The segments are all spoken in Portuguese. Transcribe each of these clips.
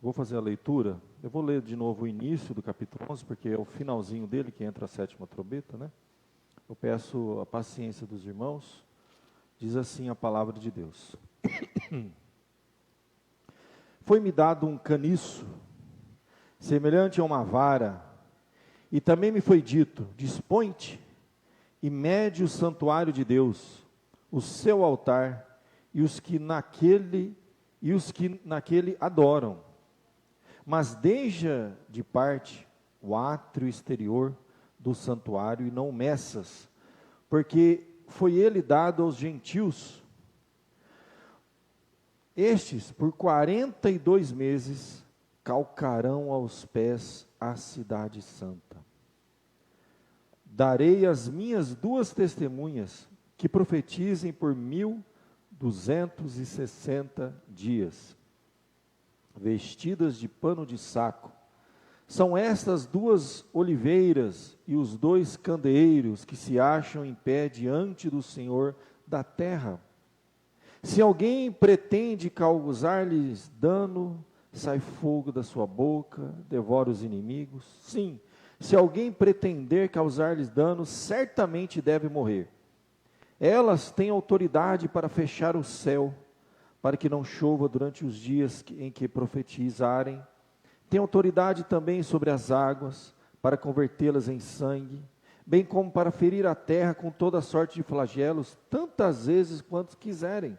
Vou fazer a leitura. Eu vou ler de novo o início do capítulo 11, porque é o finalzinho dele que entra a sétima trombeta, né? Eu peço a paciência dos irmãos. Diz assim a palavra de Deus. Foi-me dado um caniço, semelhante a uma vara, e também me foi dito: dispõe-te e mede o santuário de Deus, o seu altar, e os que naquele adoram. Mas deixa de parte o átrio exterior do santuário e não meças, porque foi ele dado aos gentios. Estes, por 42 meses, calcarão aos pés a cidade santa. Darei as minhas 2 testemunhas, que profetizem por 1260 dias, vestidas de pano de saco. São estas 2 oliveiras e os 2 candeeiros que se acham em pé diante do Senhor da terra. Se alguém pretende causar-lhes dano, sai fogo da sua boca, devora os inimigos. Sim, se alguém pretender causar-lhes dano, certamente deve morrer. Elas têm autoridade para fechar o céu, para que não chova durante os dias em que profetizarem. Tem autoridade também sobre as águas, para convertê-las em sangue, bem como para ferir a terra com toda sorte de flagelos, tantas vezes quanto quiserem.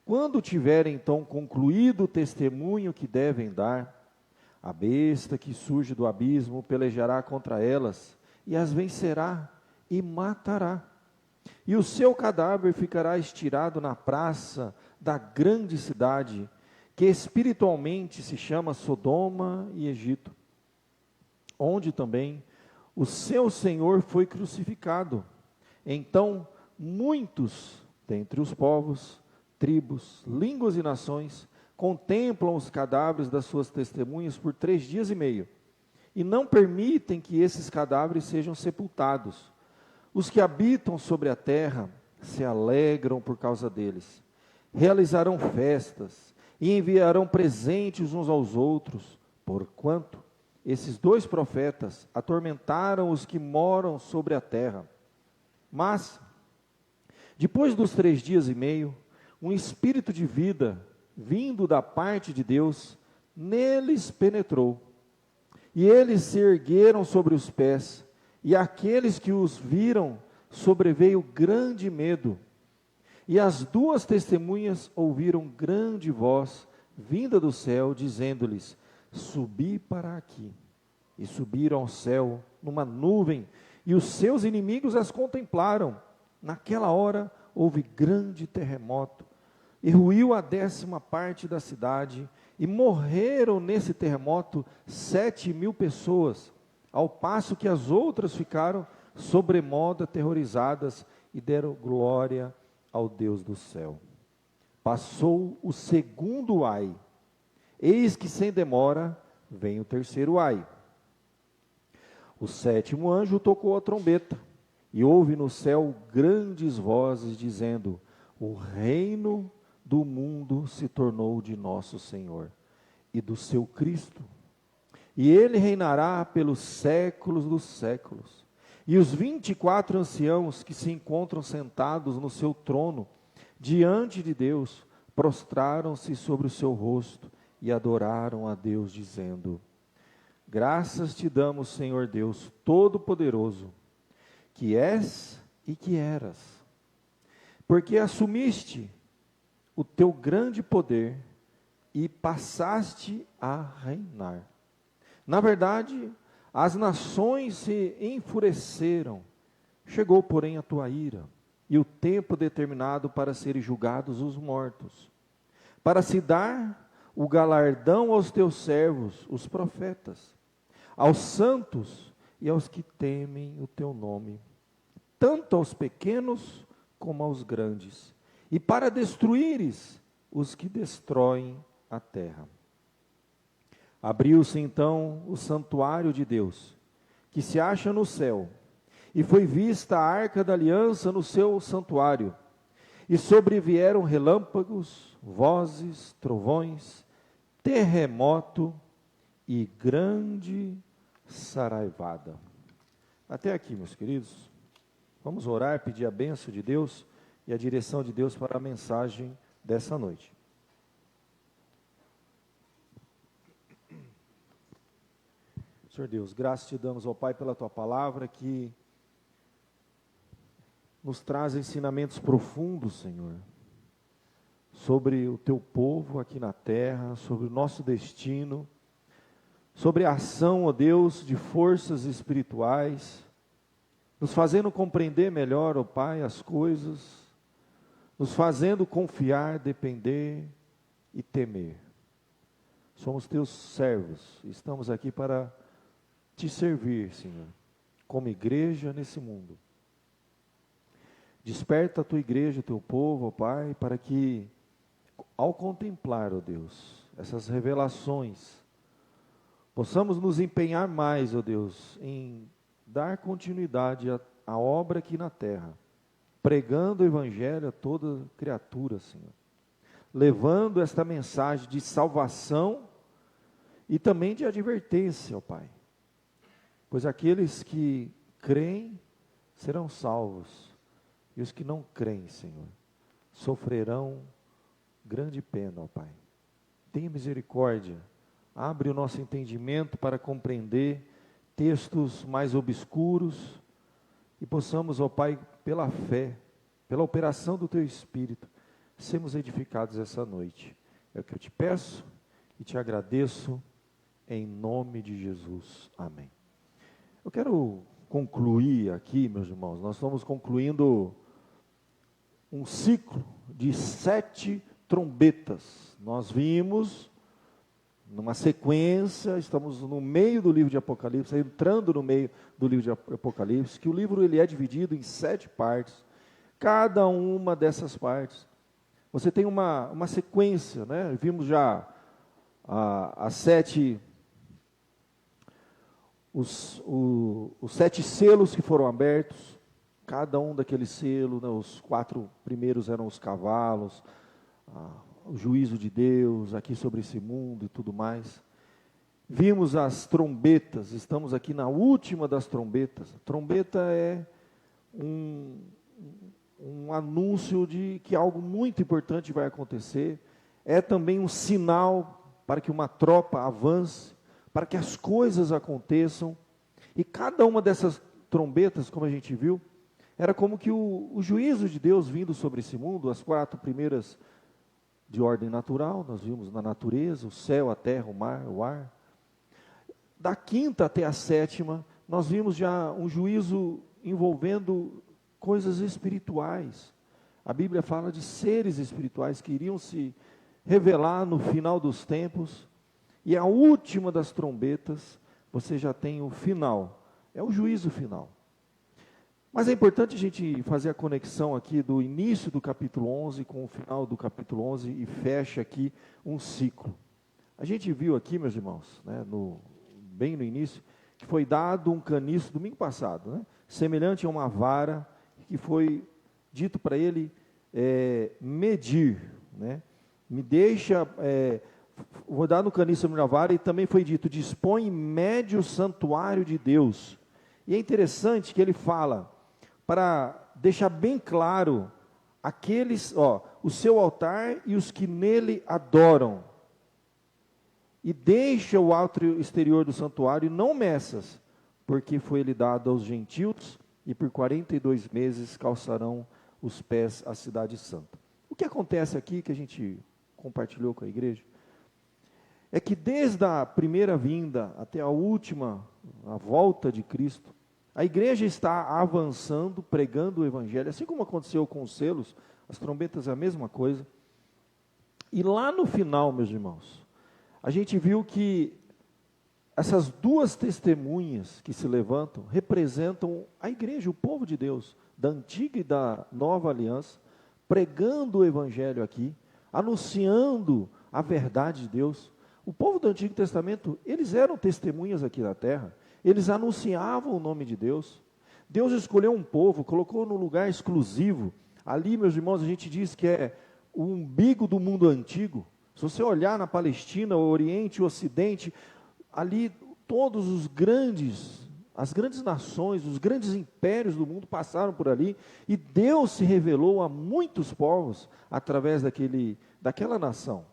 Quando tiverem então concluído o testemunho que devem dar, a besta que surge do abismo pelejará contra elas, e as vencerá e matará. E o seu cadáver ficará estirado na praça da grande cidade, que espiritualmente se chama Sodoma e Egito, onde também o seu Senhor foi crucificado. Então muitos dentre os povos, tribos, línguas e nações contemplam os cadáveres das suas testemunhas por 3 dias e meio, e não permitem que esses cadáveres sejam sepultados. Os que habitam sobre a terra se alegram por causa deles. Realizarão festas e enviarão presentes uns aos outros, porquanto esses 2 profetas atormentaram os que moram sobre a terra. Mas, depois dos 3 dias e meio, um espírito de vida, vindo da parte de Deus, neles penetrou. E eles se ergueram sobre os pés, e aqueles que os viram sobreveio grande medo. E as 2 testemunhas ouviram grande voz vinda do céu, dizendo-lhes: subi para aqui. E subiram ao céu numa nuvem, e os seus inimigos as contemplaram. Naquela hora houve grande terremoto, e ruiu a 10ª parte da cidade, e morreram nesse terremoto 7.000 pessoas, ao passo que as outras ficaram sobremodo aterrorizadas e deram glória ao Deus do céu. Passou o 2º ai, eis que sem demora vem o 3º ai. O 7º anjo tocou a trombeta, e houve no céu grandes vozes dizendo: o reino do mundo se tornou de nosso Senhor e do seu Cristo, e ele reinará pelos séculos dos séculos. E os 24 anciãos que se encontram sentados no seu trono, diante de Deus, prostraram-se sobre o seu rosto e adoraram a Deus, dizendo: graças te damos, Senhor Deus Todo-Poderoso, que és e que eras, porque assumiste o teu grande poder e passaste a reinar. Na verdade, as nações se enfureceram, chegou, porém, a tua ira, e o tempo determinado para serem julgados os mortos, para se dar o galardão aos teus servos, os profetas, aos santos e aos que temem o teu nome, tanto aos pequenos como aos grandes, e para destruíres os que destroem a terra. Abriu-se então o santuário de Deus, que se acha no céu, e foi vista a arca da aliança no seu santuário, e sobrevieram relâmpagos, vozes, trovões, terremoto e grande saraivada. Até aqui, meus queridos. Vamos orar, pedir a bênção de Deus e a direção de Deus para a mensagem dessa noite. Senhor Deus, graças te damos, ó Pai, pela Tua palavra que nos traz ensinamentos profundos, Senhor, sobre o Teu povo aqui na terra, sobre o nosso destino, sobre a ação, ó Deus, de forças espirituais, nos fazendo compreender melhor, ó Pai, as coisas, nos fazendo confiar, depender e temer. Somos Teus servos, estamos aqui para Te servir, Senhor, como igreja nesse mundo. Desperta a Tua igreja, o Teu povo, ó Pai, para que, ao contemplar, ó Deus, essas revelações, possamos nos empenhar mais, ó Deus, em dar continuidade à obra aqui na terra, pregando o Evangelho a toda criatura, Senhor, levando esta mensagem de salvação e também de advertência, ó Pai, pois aqueles que creem serão salvos, e os que não creem, Senhor, sofrerão grande pena, ó Pai. Tenha misericórdia, abre o nosso entendimento para compreender textos mais obscuros e possamos, ó Pai, pela fé, pela operação do Teu Espírito, sermos edificados essa noite. É o que eu te peço e te agradeço em nome de Jesus. Amém. Eu quero concluir aqui, meus irmãos, nós estamos concluindo um ciclo de 7 trombetas. Nós vimos numa sequência, estamos no meio do livro de Apocalipse, entrando no meio do livro de Apocalipse, que o livro ele é dividido em 7 partes. Cada uma dessas partes, você tem uma sequência, né? Vimos já as 7, os 7 selos que foram abertos, cada um daqueles selos, né? Os 4 primeiros eram os cavalos, o juízo de Deus aqui sobre esse mundo e tudo mais. Vimos as trombetas, estamos aqui na última das trombetas. A trombeta é um anúncio de que algo muito importante vai acontecer. É também um sinal para que uma tropa avance, para que as coisas aconteçam. E cada uma dessas trombetas, como a gente viu, era como que o juízo de Deus vindo sobre esse mundo. As 4 primeiras de ordem natural, nós vimos na natureza, o céu, a terra, o mar, o ar. Da 5ª até a 7ª, nós vimos já um juízo envolvendo coisas espirituais. A Bíblia fala de seres espirituais que iriam se revelar no final dos tempos. E a última das trombetas, você já tem o final, é o juízo final. Mas é importante a gente fazer a conexão aqui do início do capítulo 11 com o final do capítulo 11 e fecha aqui um ciclo. A gente viu aqui, meus irmãos, né, bem no início, que foi dado um caniço domingo passado, né, semelhante a uma vara, que foi dito para ele medir, né, me deixa, vou dar no caniço sobre a vara, e também foi dito, dispõe e mede o santuário de Deus. E é interessante que ele fala, para deixar bem claro, aqueles, o seu altar e os que nele adoram. E deixa o átrio exterior do santuário, não meças, porque foi-lhe dado aos gentios, e por 42 meses calçarão os pés à cidade santa. O que acontece aqui, que a gente compartilhou com a igreja, é que desde a primeira vinda até a última, a volta de Cristo, a igreja está avançando, pregando o Evangelho, assim como aconteceu com os selos, as trombetas é a mesma coisa. E lá no final, meus irmãos, a gente viu que essas 2 testemunhas que se levantam, representam a igreja, o povo de Deus, da antiga e da nova aliança, pregando o Evangelho aqui, anunciando a verdade de Deus. O povo do Antigo Testamento, eles eram testemunhas aqui na terra, eles anunciavam o nome de Deus. Deus escolheu um povo, colocou num lugar exclusivo. Ali, meus irmãos, a gente diz que é o umbigo do mundo antigo. Se você olhar na Palestina, o Oriente e o Ocidente, ali todos as grandes nações, os grandes impérios do mundo passaram por ali, e Deus se revelou a muitos povos através daquela nação,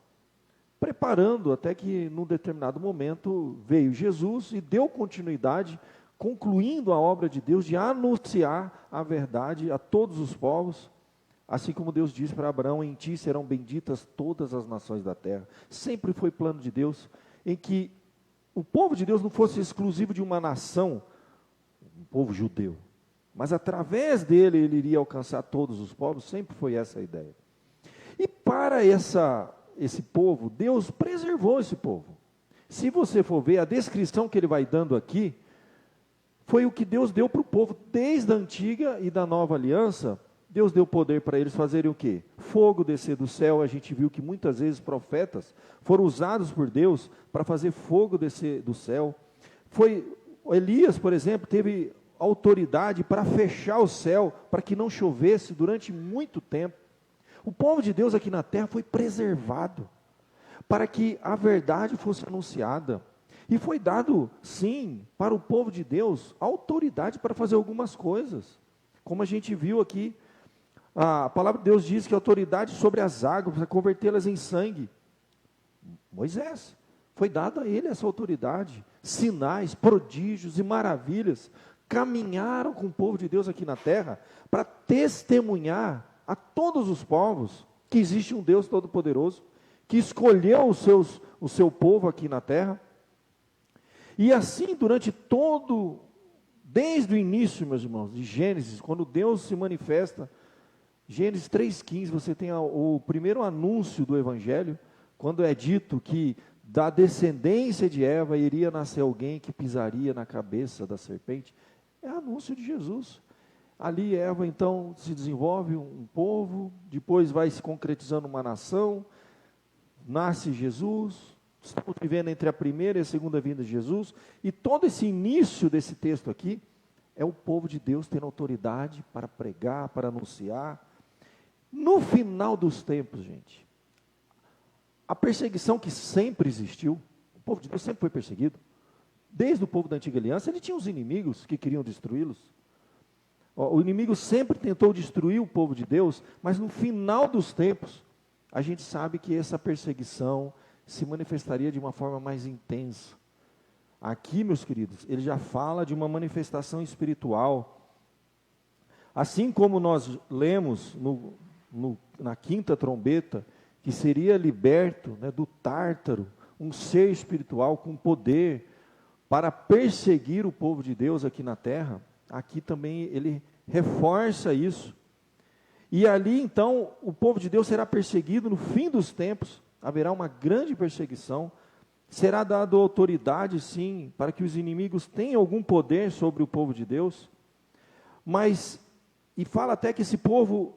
preparando até que num determinado momento veio Jesus e deu continuidade, concluindo a obra de Deus de anunciar a verdade a todos os povos, assim como Deus disse para Abraão: em ti serão benditas todas as nações da terra. Sempre foi plano de Deus em que o povo de Deus não fosse exclusivo de uma nação, um povo judeu, mas através dele ele iria alcançar todos os povos. Sempre foi essa a ideia. E para esse povo, Deus preservou esse povo. Se você for ver a descrição que ele vai dando aqui, foi o que Deus deu para o povo, desde a antiga e da nova aliança. Deus deu poder para eles fazerem o quê? Fogo descer do céu. A gente viu que muitas vezes profetas foram usados por Deus para fazer fogo descer do céu. Elias, por exemplo, teve autoridade para fechar o céu, para que não chovesse durante muito tempo. O povo de Deus aqui na terra foi preservado, para que a verdade fosse anunciada. E foi dado, sim, para o povo de Deus, autoridade para fazer algumas coisas, como a gente viu aqui. A palavra de Deus diz que a autoridade sobre as águas, para convertê-las em sangue. Moisés, foi dada a ele essa autoridade. Sinais, prodígios e maravilhas caminharam com o povo de Deus aqui na terra, para testemunhar a todos os povos que existe um Deus Todo-Poderoso, que escolheu o seu povo aqui na terra. E assim, desde o início, meus irmãos, de Gênesis, quando Deus se manifesta, Gênesis 3,15, você tem o primeiro anúncio do Evangelho, quando é dito que da descendência de Eva iria nascer alguém que pisaria na cabeça da serpente. É anúncio de Jesus. Ali Eva então se desenvolve um povo, depois vai se concretizando uma nação, nasce Jesus. Estamos vivendo entre a primeira e a segunda vinda de Jesus, e todo esse início desse texto aqui, é o povo de Deus tendo autoridade para pregar, para anunciar. No final dos tempos, gente, a perseguição que sempre existiu, o povo de Deus sempre foi perseguido, desde o povo da antiga aliança, ele tinha os inimigos que queriam destruí-los. O inimigo sempre tentou destruir o povo de Deus, mas no final dos tempos, a gente sabe que essa perseguição se manifestaria de uma forma mais intensa. Aqui, meus queridos, ele já fala de uma manifestação espiritual. Assim como nós lemos na quinta trombeta, que seria liberto, né, do Tártaro, um ser espiritual com poder para perseguir o povo de Deus aqui na terra. Aqui também ele reforça isso. E ali então o povo de Deus será perseguido no fim dos tempos. Haverá uma grande perseguição. Será dado autoridade, sim, para que os inimigos tenham algum poder sobre o povo de Deus. E fala até que esse povo,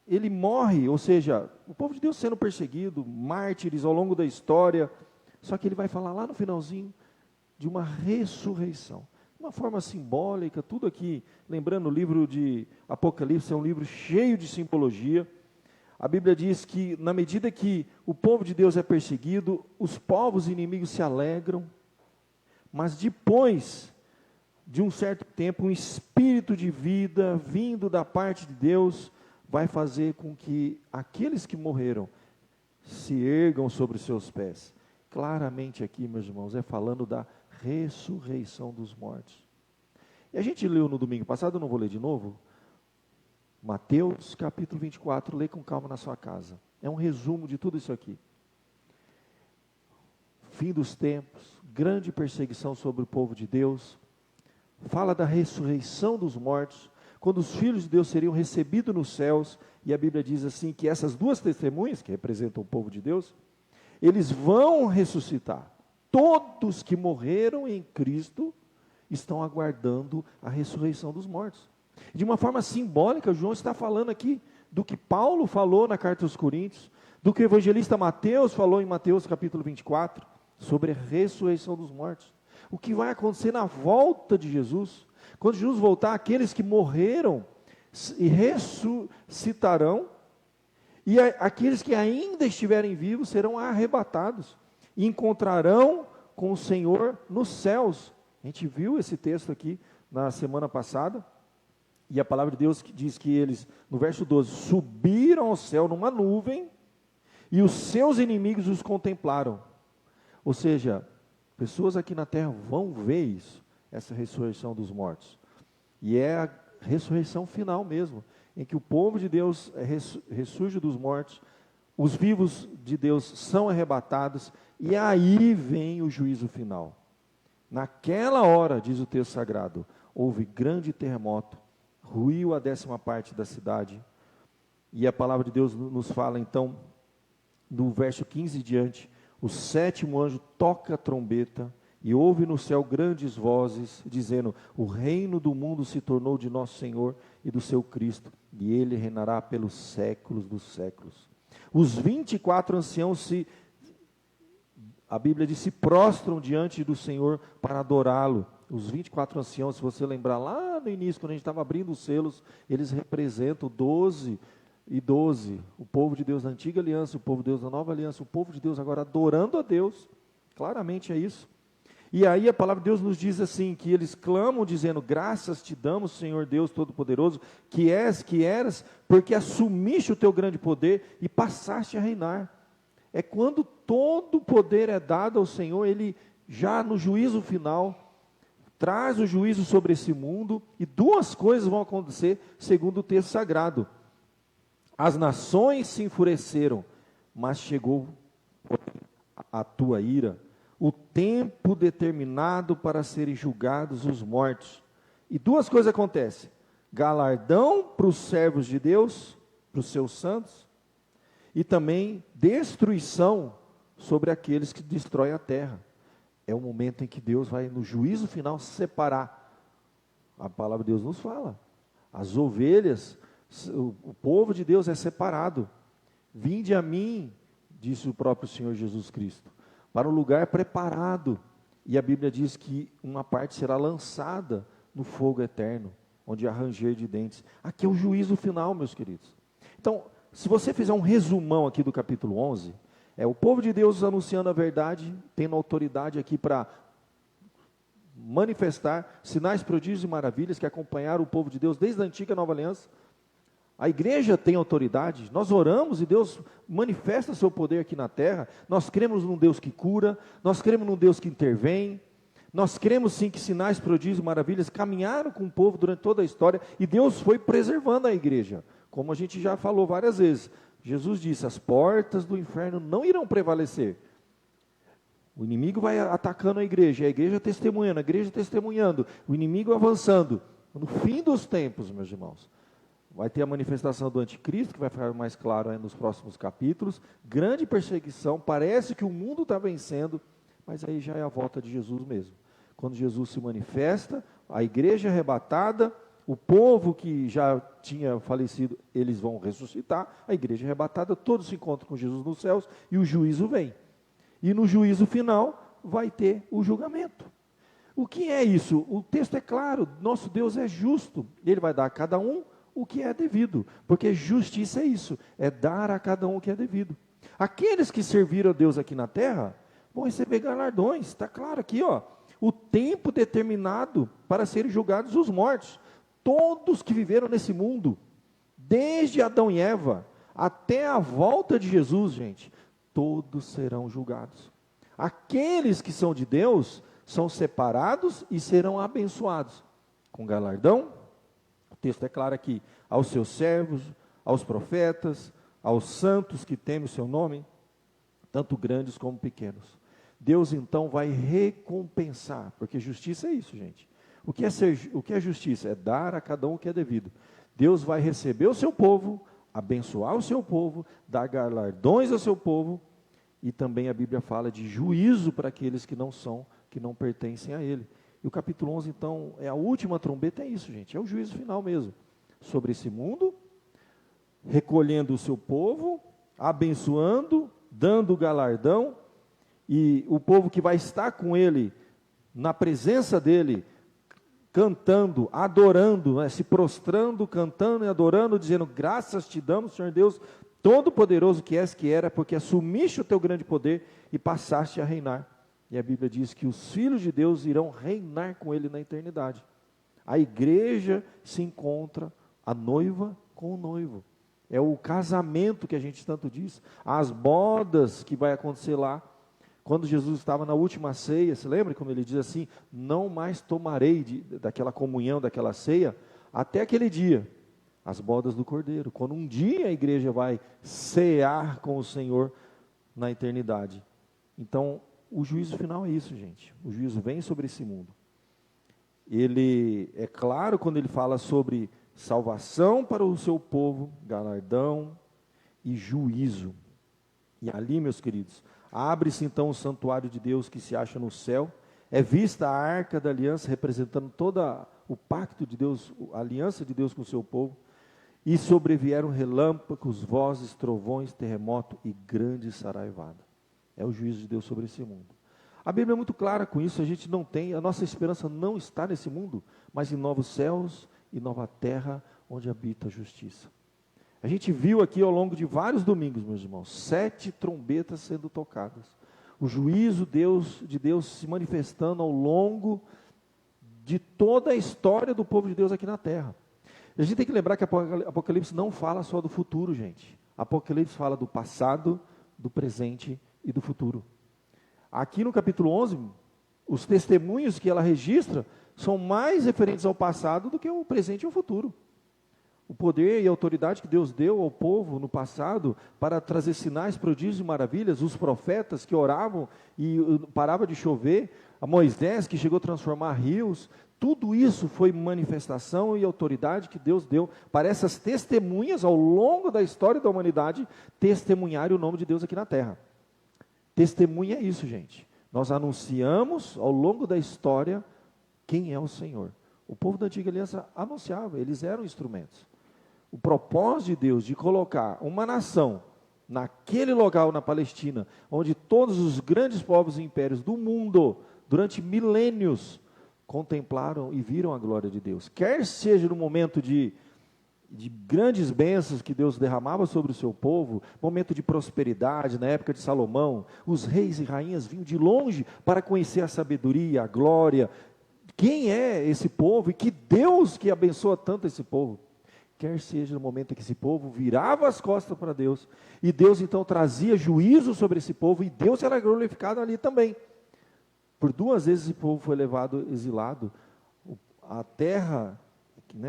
ele morre, ou seja, o povo de Deus sendo perseguido, mártires ao longo da história. Só que ele vai falar lá no finalzinho de uma ressurreição. Uma forma simbólica, tudo aqui, lembrando o livro de Apocalipse, é um livro cheio de simbologia. A Bíblia diz que na medida que o povo de Deus é perseguido, os povos inimigos se alegram, mas depois de um certo tempo, um espírito de vida vindo da parte de Deus vai fazer com que aqueles que morreram se ergam sobre os seus pés. Claramente aqui, meus irmãos, é falando da ressurreição dos mortos. E a gente leu no domingo passado, eu não vou ler de novo, Mateus capítulo 24, lê com calma na sua casa. É um resumo de tudo isso aqui. Fim dos tempos, grande perseguição sobre o povo de Deus, fala da ressurreição dos mortos, quando os filhos de Deus seriam recebidos nos céus, e a Bíblia diz assim, que essas duas testemunhas, que representam o povo de Deus, eles vão ressuscitar. Todos que morreram em Cristo estão aguardando a ressurreição dos mortos. De uma forma simbólica, João está falando aqui do que Paulo falou na carta aos Coríntios, do que o evangelista Mateus falou em Mateus capítulo 24, sobre a ressurreição dos mortos. O que vai acontecer na volta de Jesus, quando Jesus voltar, aqueles que morreram e ressuscitarão, E aqueles que ainda estiverem vivos serão arrebatados e encontrarão com o Senhor nos céus. A gente viu esse texto aqui na semana passada. E a palavra de Deus diz que eles, no verso 12, subiram ao céu numa nuvem e os seus inimigos os contemplaram. Ou seja, pessoas aqui na terra vão ver isso, essa ressurreição dos mortos. E é a ressurreição final mesmo, em que o povo de Deus ressurge dos mortos, os vivos de Deus são arrebatados, e aí vem o juízo final. Naquela hora, diz o texto sagrado, houve grande terremoto, ruiu a 10ª parte da cidade, e a palavra de Deus nos fala então, do verso 15 em diante, o 7º anjo toca a trombeta, e ouve no céu grandes vozes, dizendo, o reino do mundo se tornou de nosso Senhor e do seu Cristo, e ele reinará pelos séculos dos séculos. Os 24 anciãos a Bíblia diz, se prostram diante do Senhor para adorá-lo. Os 24 anciãos, se você lembrar lá no início, quando a gente estava abrindo os selos, eles representam 12 e 12, o povo de Deus da antiga aliança, o povo de Deus da nova aliança, o povo de Deus agora adorando a Deus, claramente é isso. E aí a palavra de Deus nos diz assim, que eles clamam dizendo, graças te damos, Senhor Deus Todo-Poderoso, que eras, porque assumiste o teu grande poder e passaste a reinar. É quando todo o poder é dado ao Senhor, Ele já no juízo final, traz o juízo sobre esse mundo, e duas coisas vão acontecer, segundo o texto sagrado. As nações se enfureceram, mas chegou a tua ira, o tempo determinado para serem julgados os mortos. E duas coisas acontecem, galardão para os servos de Deus, para os seus santos, e também destruição sobre aqueles que destroem a terra. É o momento em que Deus vai, no juízo final, separar. A palavra de Deus nos fala. As ovelhas, o povo de Deus é separado. Vinde a mim, disse o próprio Senhor Jesus Cristo, para um lugar preparado. E a Bíblia diz que uma parte será lançada no fogo eterno, onde há ranger de dentes. Aqui é o juízo final, meus queridos. Então, se você fizer um resumão aqui do capítulo 11, é o povo de Deus anunciando a verdade, tendo autoridade aqui para manifestar sinais, prodígios e maravilhas que acompanharam o povo de Deus desde a antiga e nova aliança. A igreja tem autoridade, nós oramos e Deus manifesta seu poder aqui na terra, nós cremos num Deus que cura, nós cremos num Deus que intervém, nós cremos sim que sinais, prodígios e maravilhas caminharam com o povo durante toda a história, e Deus foi preservando a igreja, como a gente já falou várias vezes. Jesus disse, as portas do inferno não irão prevalecer. O inimigo vai atacando a igreja testemunhando, o inimigo avançando. No fim dos tempos, meus irmãos, vai ter a manifestação do anticristo, que vai ficar mais claro aí nos próximos capítulos, grande perseguição, parece que o mundo está vencendo, mas aí já é a volta de Jesus mesmo. Quando Jesus se manifesta, a igreja é arrebatada, o povo que já tinha falecido, eles vão ressuscitar, a igreja é arrebatada, todos se encontram com Jesus nos céus, e o juízo vem. E no juízo final, vai ter o julgamento. O que é isso? O texto é claro, nosso Deus é justo, Ele vai dar a cada um o que é devido, porque justiça é isso, é dar a cada um o que é devido. Aqueles que serviram a Deus aqui na terra, vão receber galardões, está claro aqui, ó, o tempo determinado para serem julgados os mortos. Todos que viveram nesse mundo, desde Adão e Eva, até a volta de Jesus, gente, todos serão julgados. Aqueles que são de Deus, são separados e serão abençoados, com galardão. O texto é claro aqui, aos seus servos, aos profetas, aos santos que temem o seu nome, tanto grandes como pequenos. Deus então vai recompensar, porque justiça é isso, gente. O que é justiça? É dar a cada um o que é devido. Deus vai receber o seu povo, abençoar o seu povo, dar galardões ao seu povo, e também a Bíblia fala de juízo para aqueles que não pertencem a Ele. E o capítulo 11, então, é a última trombeta, é isso, gente, é o juízo final mesmo, sobre esse mundo, recolhendo o seu povo, abençoando, dando galardão, e o povo que vai estar com Ele, na presença dEle, cantando, adorando, né, se prostrando, cantando e adorando, dizendo, graças te damos, Senhor Deus Todo-Poderoso que és, que era, porque assumiste o teu grande poder e passaste a reinar. E a Bíblia diz que os filhos de Deus irão reinar com ele na eternidade. A igreja se encontra, a noiva com o noivo. É o casamento que a gente tanto diz, as bodas que vai acontecer lá. Quando Jesus estava na última ceia, você lembra como ele diz assim, não mais tomarei daquela comunhão, daquela ceia, até aquele dia, as bodas do Cordeiro. Quando um dia a igreja vai cear com o Senhor na eternidade. Então, o juízo final é isso, gente. O juízo vem sobre esse mundo. Ele, é claro, quando ele fala sobre salvação para o seu povo, galardão e juízo. E ali, meus queridos, abre-se então o santuário de Deus que se acha no céu, é vista a arca da aliança representando todo o pacto de Deus, a aliança de Deus com o seu povo, e sobrevieram relâmpagos, vozes, trovões, terremoto e grande saraivada. É o juízo de Deus sobre esse mundo. A Bíblia é muito clara com isso, a nossa esperança não está nesse mundo, mas em novos céus e nova terra, onde habita a justiça. A gente viu aqui ao longo de vários domingos, meus irmãos, 7 trombetas sendo tocadas. O juízo de Deus se manifestando ao longo de toda a história do povo de Deus aqui na terra. A gente tem que lembrar que Apocalipse não fala só do futuro, gente. Apocalipse fala do passado, do presente e do futuro. Aqui no capítulo 11, os testemunhos que ela registra são mais referentes ao passado do que ao presente e ao futuro. O poder e a autoridade que Deus deu ao povo no passado para trazer sinais, prodígios e maravilhas, os profetas que oravam e parava de chover, a Moisés que chegou a transformar rios, tudo isso foi manifestação e autoridade que Deus deu para essas testemunhas ao longo da história da humanidade testemunharem o nome de Deus aqui na terra. Testemunha é isso, gente. Nós anunciamos ao longo da história quem é o Senhor. O povo da antiga aliança anunciava, eles eram instrumentos. O propósito de Deus de colocar uma nação naquele local na Palestina, onde todos os grandes povos e impérios do mundo, durante milênios, contemplaram e viram a glória de Deus. Quer seja no momento de grandes bênçãos que Deus derramava sobre o seu povo, momento de prosperidade, na época de Salomão, os reis e rainhas vinham de longe para conhecer a sabedoria, a glória. Quem é esse povo e que Deus que abençoa tanto esse povo? Quer seja no momento em que esse povo virava as costas para Deus, e Deus então trazia juízo sobre esse povo, e Deus era glorificado ali também. Por 2 vezes esse povo foi levado exilado, a terra,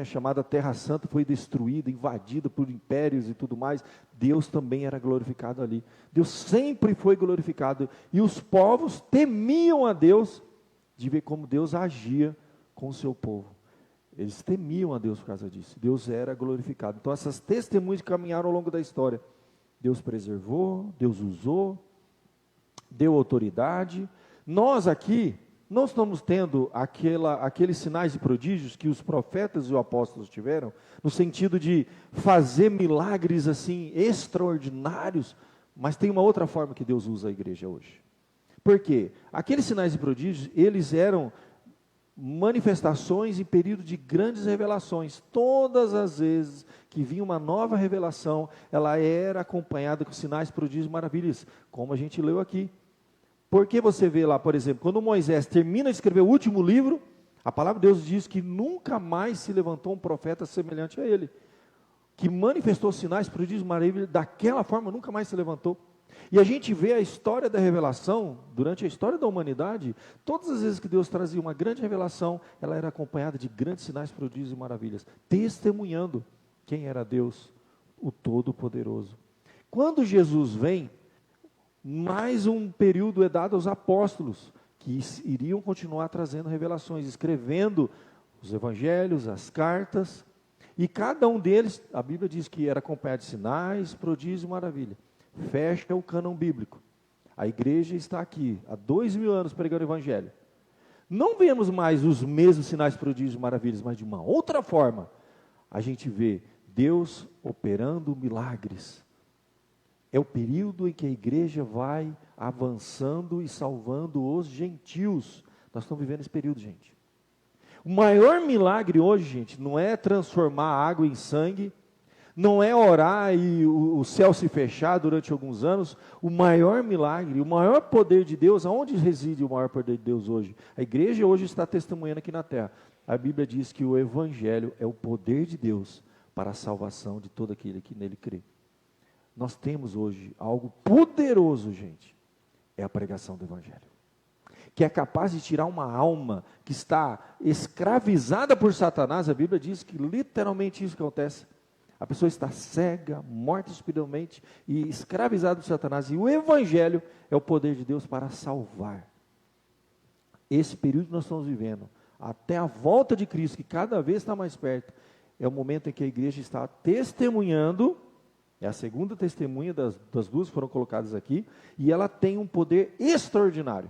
chamada Terra Santa, foi destruída, invadida por impérios e tudo mais. Deus também era glorificado ali. Deus sempre foi glorificado, e os povos temiam a Deus, de ver como Deus agia com o seu povo. Eles temiam a Deus por causa disso. Deus era glorificado. Então essas testemunhas que caminharam ao longo da história, Deus preservou, Deus usou, deu autoridade. Nós aqui não estamos tendo aqueles sinais e prodígios que os profetas e os apóstolos tiveram, no sentido de fazer milagres assim extraordinários, mas tem uma outra forma que Deus usa a igreja hoje. Por quê? Aqueles sinais e prodígios, eles eram manifestações em período de grandes revelações. Todas as vezes que vinha uma nova revelação, ela era acompanhada com sinais, prodígios e maravilhas, como a gente leu aqui. Porque você vê lá, por exemplo, quando Moisés termina de escrever o último livro, a palavra de Deus diz que nunca mais se levantou um profeta semelhante a ele, que manifestou sinais, prodígios e maravilhas, daquela forma nunca mais se levantou. E a gente vê a história da revelação, durante a história da humanidade, todas as vezes que Deus trazia uma grande revelação, ela era acompanhada de grandes sinais, prodígios e maravilhas, testemunhando quem era Deus, o Todo-Poderoso. Quando Jesus vem, mais um período é dado aos apóstolos, que iriam continuar trazendo revelações, escrevendo os evangelhos, as cartas, e cada um deles, a Bíblia diz que era acompanhado de sinais, prodígios e maravilha. Fecha o cânon bíblico. A igreja está aqui há 2000 anos pregando o evangelho. Não vemos mais os mesmos sinais, prodígios e maravilhas, mas de uma outra forma. A gente vê Deus operando milagres. É o período em que a igreja vai avançando e salvando os gentios. Nós estamos vivendo esse período, gente. O maior milagre hoje, gente, não é transformar a água em sangue, não é orar e o céu se fechar durante alguns anos. O maior milagre, o maior poder de Deus, aonde reside o maior poder de Deus hoje? A igreja hoje está testemunhando aqui na terra. A Bíblia diz que o Evangelho é o poder de Deus para a salvação de todo aquele que nele crê. Nós temos hoje algo poderoso, gente, é a pregação do Evangelho, que é capaz de tirar uma alma que está escravizada por Satanás. A Bíblia diz que literalmente isso que acontece. A pessoa está cega, morta espiritualmente e escravizada por Satanás. E o Evangelho é o poder de Deus para salvar. Esse período que nós estamos vivendo, até a volta de Cristo, que cada vez está mais perto, é o momento em que a igreja está testemunhando. É a segunda testemunha das duas que foram colocadas aqui. E ela tem um poder extraordinário,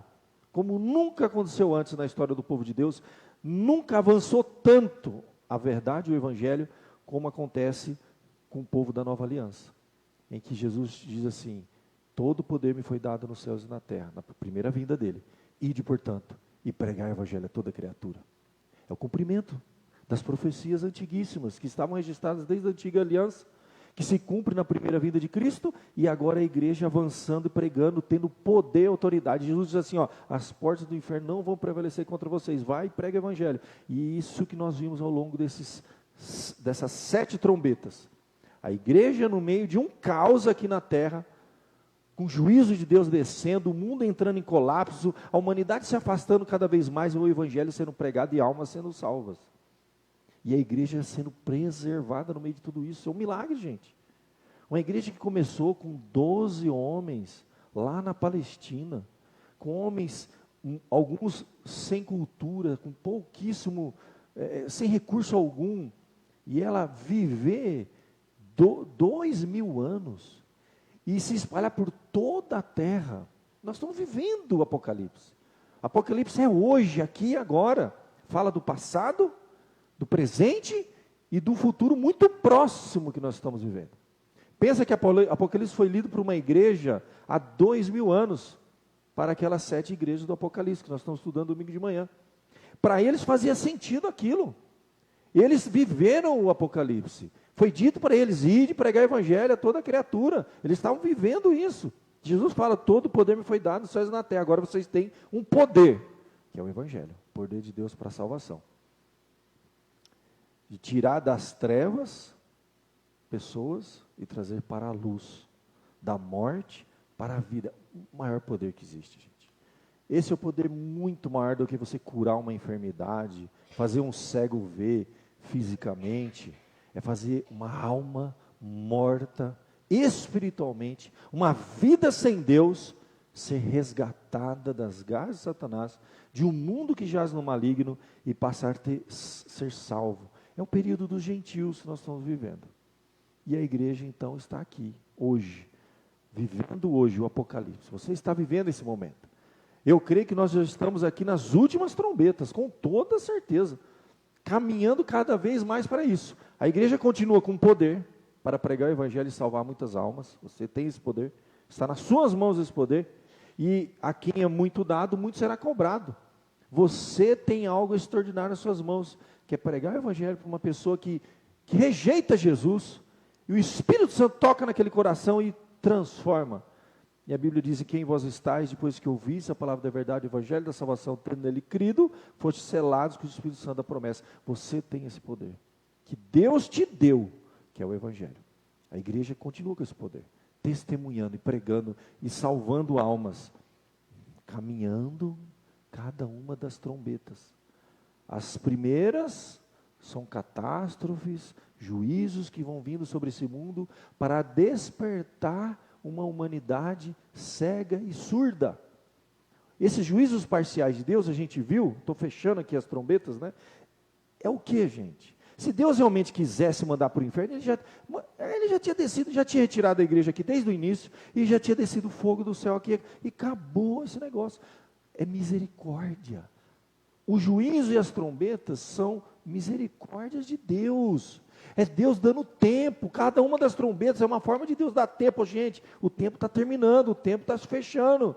como nunca aconteceu antes na história do povo de Deus. Nunca avançou tanto a verdade, o Evangelho, como acontece com o povo da nova aliança, em que Jesus diz assim: todo poder me foi dado nos céus e na terra, na primeira vinda dele. Ide, portanto, e pregai o Evangelho a toda criatura. É o cumprimento das profecias antiguíssimas, que estavam registradas desde a antiga aliança, que se cumpre na primeira vinda de Cristo, e agora a igreja avançando e pregando, tendo poder e autoridade. Jesus diz assim, as portas do inferno não vão prevalecer contra vocês, vai e prega o Evangelho. E isso que nós vimos ao longo dessas 7 trombetas. A igreja no meio de um caos aqui na terra, com o juízo de Deus descendo, o mundo entrando em colapso, a humanidade se afastando cada vez mais, e o Evangelho sendo pregado e almas sendo salvas. E a igreja sendo preservada no meio de tudo isso. É um milagre, gente. Uma igreja que começou com 12 homens, lá na Palestina, com homens, alguns sem cultura, com pouquíssimo, sem recurso algum, e ela viver 2000 anos, e se espalhar por toda a terra. Nós estamos vivendo o Apocalipse. Apocalipse é hoje, aqui e agora. Fala do passado, do presente e do futuro muito próximo que nós estamos vivendo. Pensa que Apocalipse foi lido por uma igreja há 2000 anos, para aquelas 7 igrejas do Apocalipse, que nós estamos estudando domingo de manhã. Para eles fazia sentido aquilo. Eles viveram o Apocalipse. Foi dito para eles, ide pregar o Evangelho a toda criatura. Eles estavam vivendo isso. Jesus fala, todo o poder me foi dado nos céus e na terra. Agora vocês têm um poder, que é o Evangelho, o poder de Deus para a salvação. De tirar das trevas pessoas e trazer para a luz, da morte para a vida. O maior poder que existe, gente. Esse é o poder muito maior do que você curar uma enfermidade, fazer um cego ver fisicamente. É fazer uma alma morta espiritualmente, uma vida sem Deus, ser resgatada das garras de Satanás, de um mundo que jaz no maligno e passar a ser salvo. É o período dos gentios que nós estamos vivendo. E a igreja então está aqui, hoje, vivendo hoje o Apocalipse. Você está vivendo esse momento. Eu creio que nós já estamos aqui nas últimas trombetas, com toda certeza, caminhando cada vez mais para isso. A igreja continua com poder para pregar o Evangelho e salvar muitas almas. Você tem esse poder, está nas suas mãos esse poder. E a quem é muito dado, muito será cobrado. Você tem algo extraordinário nas suas mãos, que é pregar o Evangelho para uma pessoa que rejeita Jesus, e o Espírito Santo toca naquele coração e transforma. E a Bíblia diz, em quem vós estáis, depois que ouvisse a palavra da verdade, o Evangelho da salvação, tendo nele crido, foste selados com o Espírito Santo da promessa. Você tem esse poder, que Deus te deu, que é o Evangelho. A igreja continua com esse poder, testemunhando e pregando e salvando almas, caminhando cada uma das trombetas. As primeiras são catástrofes, juízos que vão vindo sobre esse mundo para despertar uma humanidade cega e surda. Esses juízos parciais de Deus, a gente viu, estou fechando aqui as trombetas, né? É o que, gente? Se Deus realmente quisesse mandar para o inferno, ele já tinha descido, já tinha retirado a igreja aqui desde o início, e já tinha descido fogo do céu aqui, e acabou esse negócio. É misericórdia. O juízo e as trombetas são misericórdias de Deus. É Deus dando tempo. Cada uma das trombetas é uma forma de Deus dar tempo, gente. O tempo está terminando, o tempo está se fechando.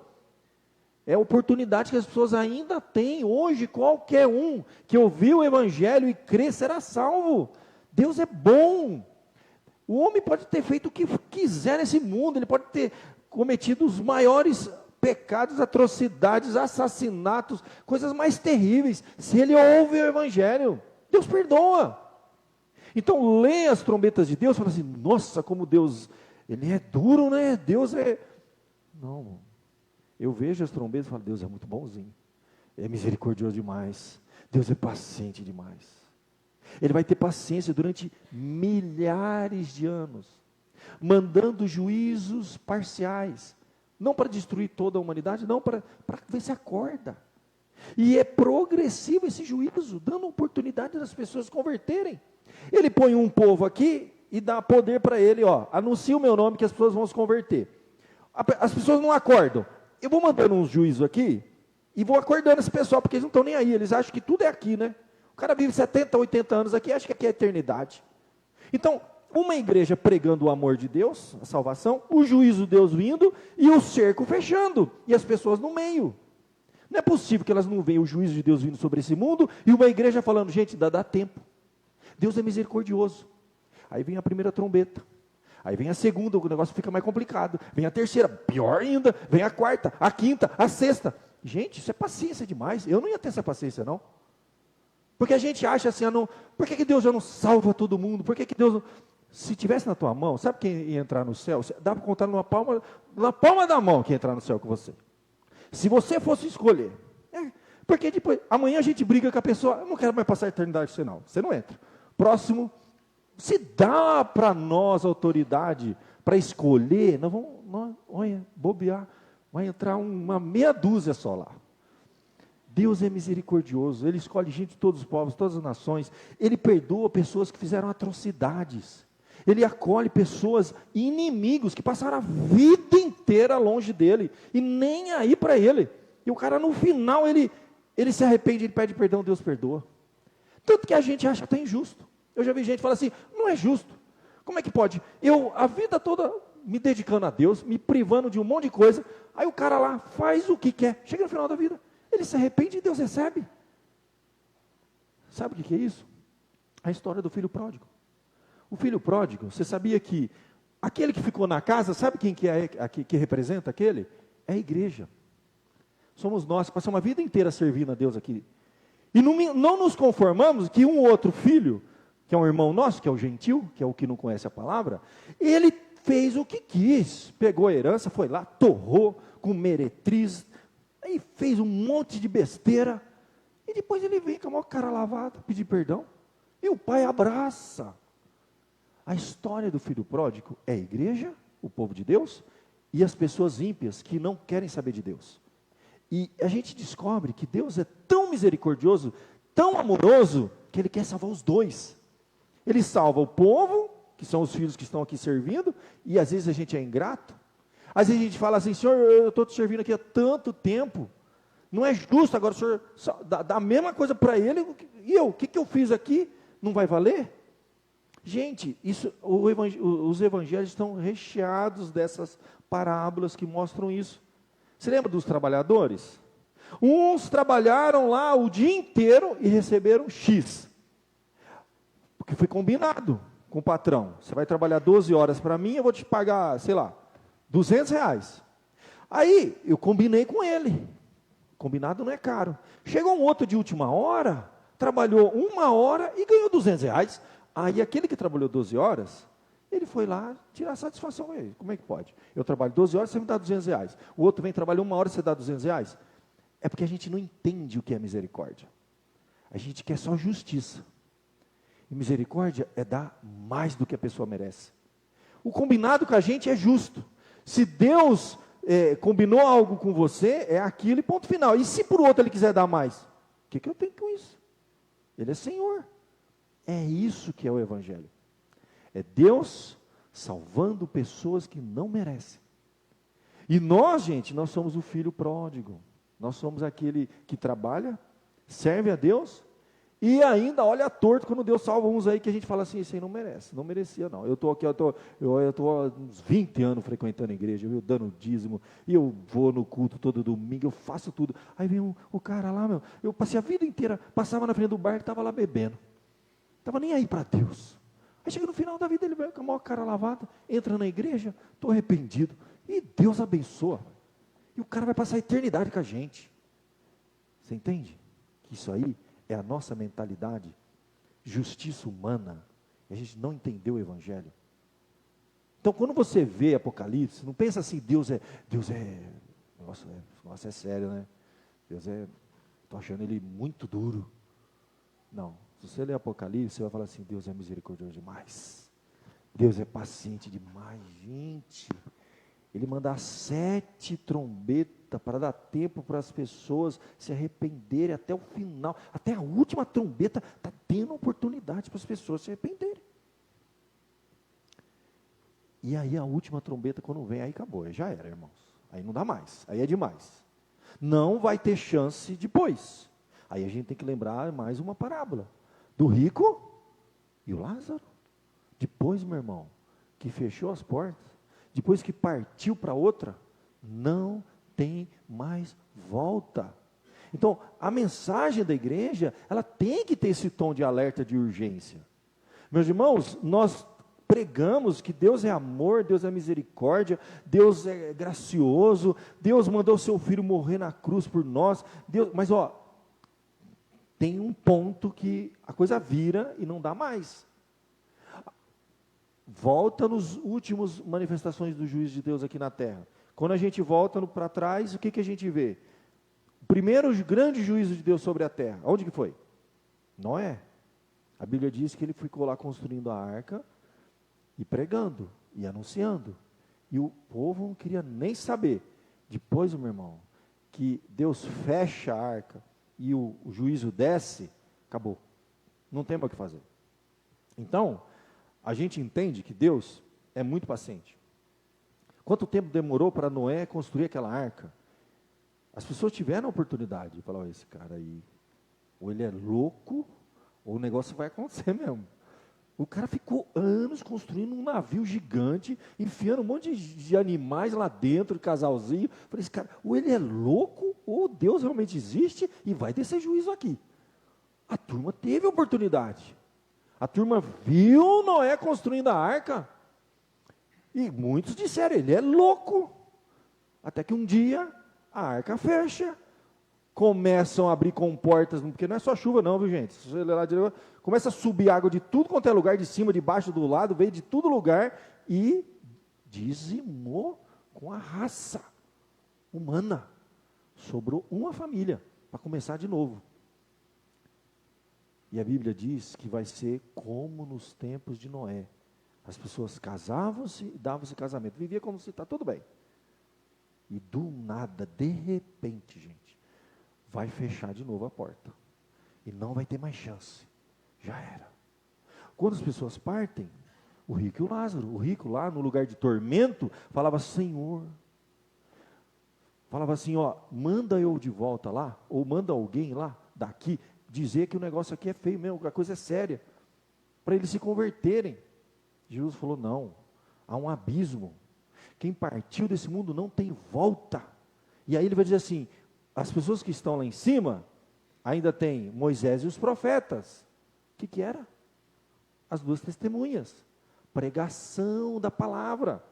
É a oportunidade que as pessoas ainda têm. Hoje, qualquer um que ouviu o Evangelho e crê será salvo. Deus é bom. O homem pode ter feito o que quiser nesse mundo, ele pode ter cometido os maiores pecados, atrocidades, assassinatos, coisas mais terríveis. Se ele ouve o Evangelho, Deus perdoa. Então, lê as trombetas de Deus e fala assim, nossa, como Deus, Ele é duro, né? Deus é... Não, eu vejo as trombetas e falo, Deus é muito bonzinho, é misericordioso demais, Deus é paciente demais. Ele vai ter paciência durante milhares de anos, mandando juízos parciais, não para destruir toda a humanidade, não, para ver se acorda. E é progressivo esse juízo, dando oportunidade das pessoas se converterem. Ele põe um povo aqui e dá poder para ele, anuncia o meu nome que as pessoas vão se converter. As pessoas não acordam. Eu vou mandando uns juízos aqui e vou acordando esse pessoal, porque eles não estão nem aí, eles acham que tudo é aqui, né? O cara vive 70, 80 anos aqui, acha que aqui é a eternidade. Então, uma igreja pregando o amor de Deus, a salvação, o juízo de Deus vindo e o cerco fechando, e as pessoas no meio. Não é possível que elas não vejam o juízo de Deus vindo sobre esse mundo e uma igreja falando, gente, dá tempo. Deus é misericordioso. Aí vem a primeira trombeta. Aí vem a segunda, o negócio fica mais complicado. Vem a terceira, pior ainda. Vem a quarta, a quinta, a sexta. Gente, isso é paciência demais. Eu não ia ter essa paciência, não. Porque a gente acha assim, por que Deus já não salva todo mundo? Por que Deus não... Se tivesse na tua mão, sabe quem ia entrar no céu? Dá para contar na palma da mão quem ia entrar no céu com você. Se você fosse escolher. Porque depois, amanhã a gente briga com a pessoa, eu não quero mais passar a eternidade com você não. Você não entra. Próximo, se dá para nós autoridade para escolher, olha, bobear, vai entrar uma meia dúzia só lá. Deus é misericordioso, Ele escolhe gente de todos os povos, todas as nações, Ele perdoa pessoas que fizeram atrocidades, Ele acolhe pessoas, inimigos, que passaram a vida inteira longe dEle, e nem aí para Ele, e o cara no final, ele se arrepende, ele pede perdão, Deus perdoa, tanto que a gente acha que está injusto. Eu já vi gente falar assim, não é justo, como é que pode? Eu, a vida toda, me dedicando a Deus, me privando de um monte de coisa, aí o cara lá faz o que quer, chega no final da vida, ele se arrepende e Deus recebe. Sabe o que é isso? A história do filho pródigo. O filho pródigo, você sabia que aquele que ficou na casa, sabe quem que representa aquele? É a igreja. Somos nós, que passamos uma vida inteira servindo a Deus aqui. E não nos conformamos que um outro filho, que é um irmão nosso, que é o gentil, que é o que não conhece a palavra, ele fez o que quis, pegou a herança, foi lá, torrou com meretriz, aí fez um monte de besteira, e depois ele vem com a maior cara lavada, pedir perdão, e o pai abraça. A história do filho pródigo é a igreja, o povo de Deus, e as pessoas ímpias que não querem saber de Deus. E a gente descobre que Deus é tão misericordioso, tão amoroso, que Ele quer salvar os dois. Ele salva o povo, que são os filhos que estão aqui servindo, e às vezes a gente é ingrato. Às vezes a gente fala assim, Senhor, eu estou te servindo aqui há tanto tempo, não é justo agora o Senhor dá a mesma coisa para ele, e eu, o que eu fiz aqui, não vai valer? Gente, os evangelhos estão recheados dessas parábolas que mostram isso. Você lembra dos trabalhadores? Uns trabalharam lá o dia inteiro e receberam X, porque foi combinado com o patrão. Você vai trabalhar 12 horas para mim, eu vou te pagar, sei lá, R$200. Aí, eu combinei com ele. Combinado não é caro. Chegou um outro de última hora, trabalhou 1 hora e ganhou R$200. Aí, aquele que trabalhou 12 horas, ele foi lá tirar satisfação com ele. Como é que pode? Eu trabalho 12 horas, você me dá R$200. O outro vem trabalhar 1 hora, você dá R$200. É porque a gente não entende o que é misericórdia. A gente quer só justiça. E misericórdia é dar mais do que a pessoa merece. O combinado com a gente é justo. Se Deus combinou algo com você, é aquilo e ponto final. E se por outro Ele quiser dar mais? O que eu tenho com isso? Ele é Senhor. É isso que é o Evangelho. É Deus salvando pessoas que não merecem. E nós, gente, nós somos o filho pródigo. Nós somos aquele que trabalha, serve a Deus e ainda olha torto quando Deus salva uns aí que a gente fala assim, esse aí não merece, não merecia não. Eu estou aqui, eu estou há uns 20 anos frequentando a igreja, eu dando dízimo, e eu vou no culto todo domingo, eu faço tudo. Aí vem o cara lá, eu passei a vida inteira, passava na frente do bar que estava lá bebendo. Estava nem aí para Deus. Aí chega no final da vida, ele vai com a maior cara lavada, entra na igreja, estou arrependido. E Deus abençoa. E o cara vai passar a eternidade com a gente. Você entende? Que isso aí é a nossa mentalidade, justiça humana. E a gente não entendeu o Evangelho. Então, quando você vê Apocalipse, não pensa assim, Deus é, nossa, é sério, né? Estou achando ele muito duro. Não, se você ler Apocalipse, você vai falar assim, Deus é misericordioso demais. Deus é paciente demais, gente. Ele manda 7 trombetas para dar tempo para as pessoas se arrependerem até o final. Até a última trombeta está tendo oportunidade para as pessoas se arrependerem. E aí a última trombeta quando vem, aí acabou, aí já era, irmãos. Aí não dá mais, aí é demais. Não vai ter chance depois. Aí a gente tem que lembrar mais uma parábola. Do rico e o Lázaro. Depois, meu irmão, que fechou as portas, depois que partiu para outra, não tem mais volta. Então, a mensagem da igreja, ela tem que ter esse tom de alerta de urgência. Meus irmãos, nós pregamos que Deus é amor, Deus é misericórdia, Deus é gracioso, Deus mandou o seu Filho morrer na cruz por nós, mas tem um ponto que a coisa vira e não dá mais. Volta nos últimos manifestações do juízo de Deus aqui na terra. Quando a gente volta para trás, o que a gente vê? O primeiro grande juízo de Deus sobre a terra, onde que foi? Noé. A Bíblia diz que ele ficou lá construindo a arca, e pregando, e anunciando, e o povo não queria nem saber. Depois, meu irmão, que Deus fecha a arca, e o juízo desce, acabou, não tem mais o que fazer. Então, a gente entende que Deus é muito paciente. Quanto tempo demorou para Noé construir aquela arca? As pessoas tiveram a oportunidade de falar, esse cara aí, ou ele é louco, ou o negócio vai acontecer mesmo. O cara ficou anos construindo um navio gigante, enfiando um monte de animais lá dentro, casalzinho. Falei, esse cara, ou ele é louco, ou Deus realmente existe e vai descer juízo aqui. A turma teve a oportunidade. A turma viu Noé construindo a arca. E muitos disseram, ele é louco. Até que um dia, a arca fecha. Começam a abrir comportas, porque não é só chuva não, viu gente? Se você ler lá direito, começa a subir água de tudo quanto é lugar, de cima, de baixo, do lado, veio de todo lugar e dizimou com a raça humana. Sobrou uma família, para começar de novo. E a Bíblia diz que vai ser como nos tempos de Noé. As pessoas casavam-se e davam-se casamento, vivia como se está tudo bem. E do nada, de repente, gente, vai fechar de novo a porta. E não vai ter mais chance. Já era. Quando as pessoas partem, o rico e o Lázaro, o rico lá no lugar de tormento, falava, Senhor, falava assim, manda eu de volta lá, ou manda alguém lá, daqui, dizer que o negócio aqui é feio mesmo, que a coisa é séria, para eles se converterem. Jesus falou, não, há um abismo. Quem partiu desse mundo não tem volta. E aí ele vai dizer assim, as pessoas que estão lá em cima, ainda tem Moisés e os profetas. O que era? As 2 testemunhas. Pregação da palavra.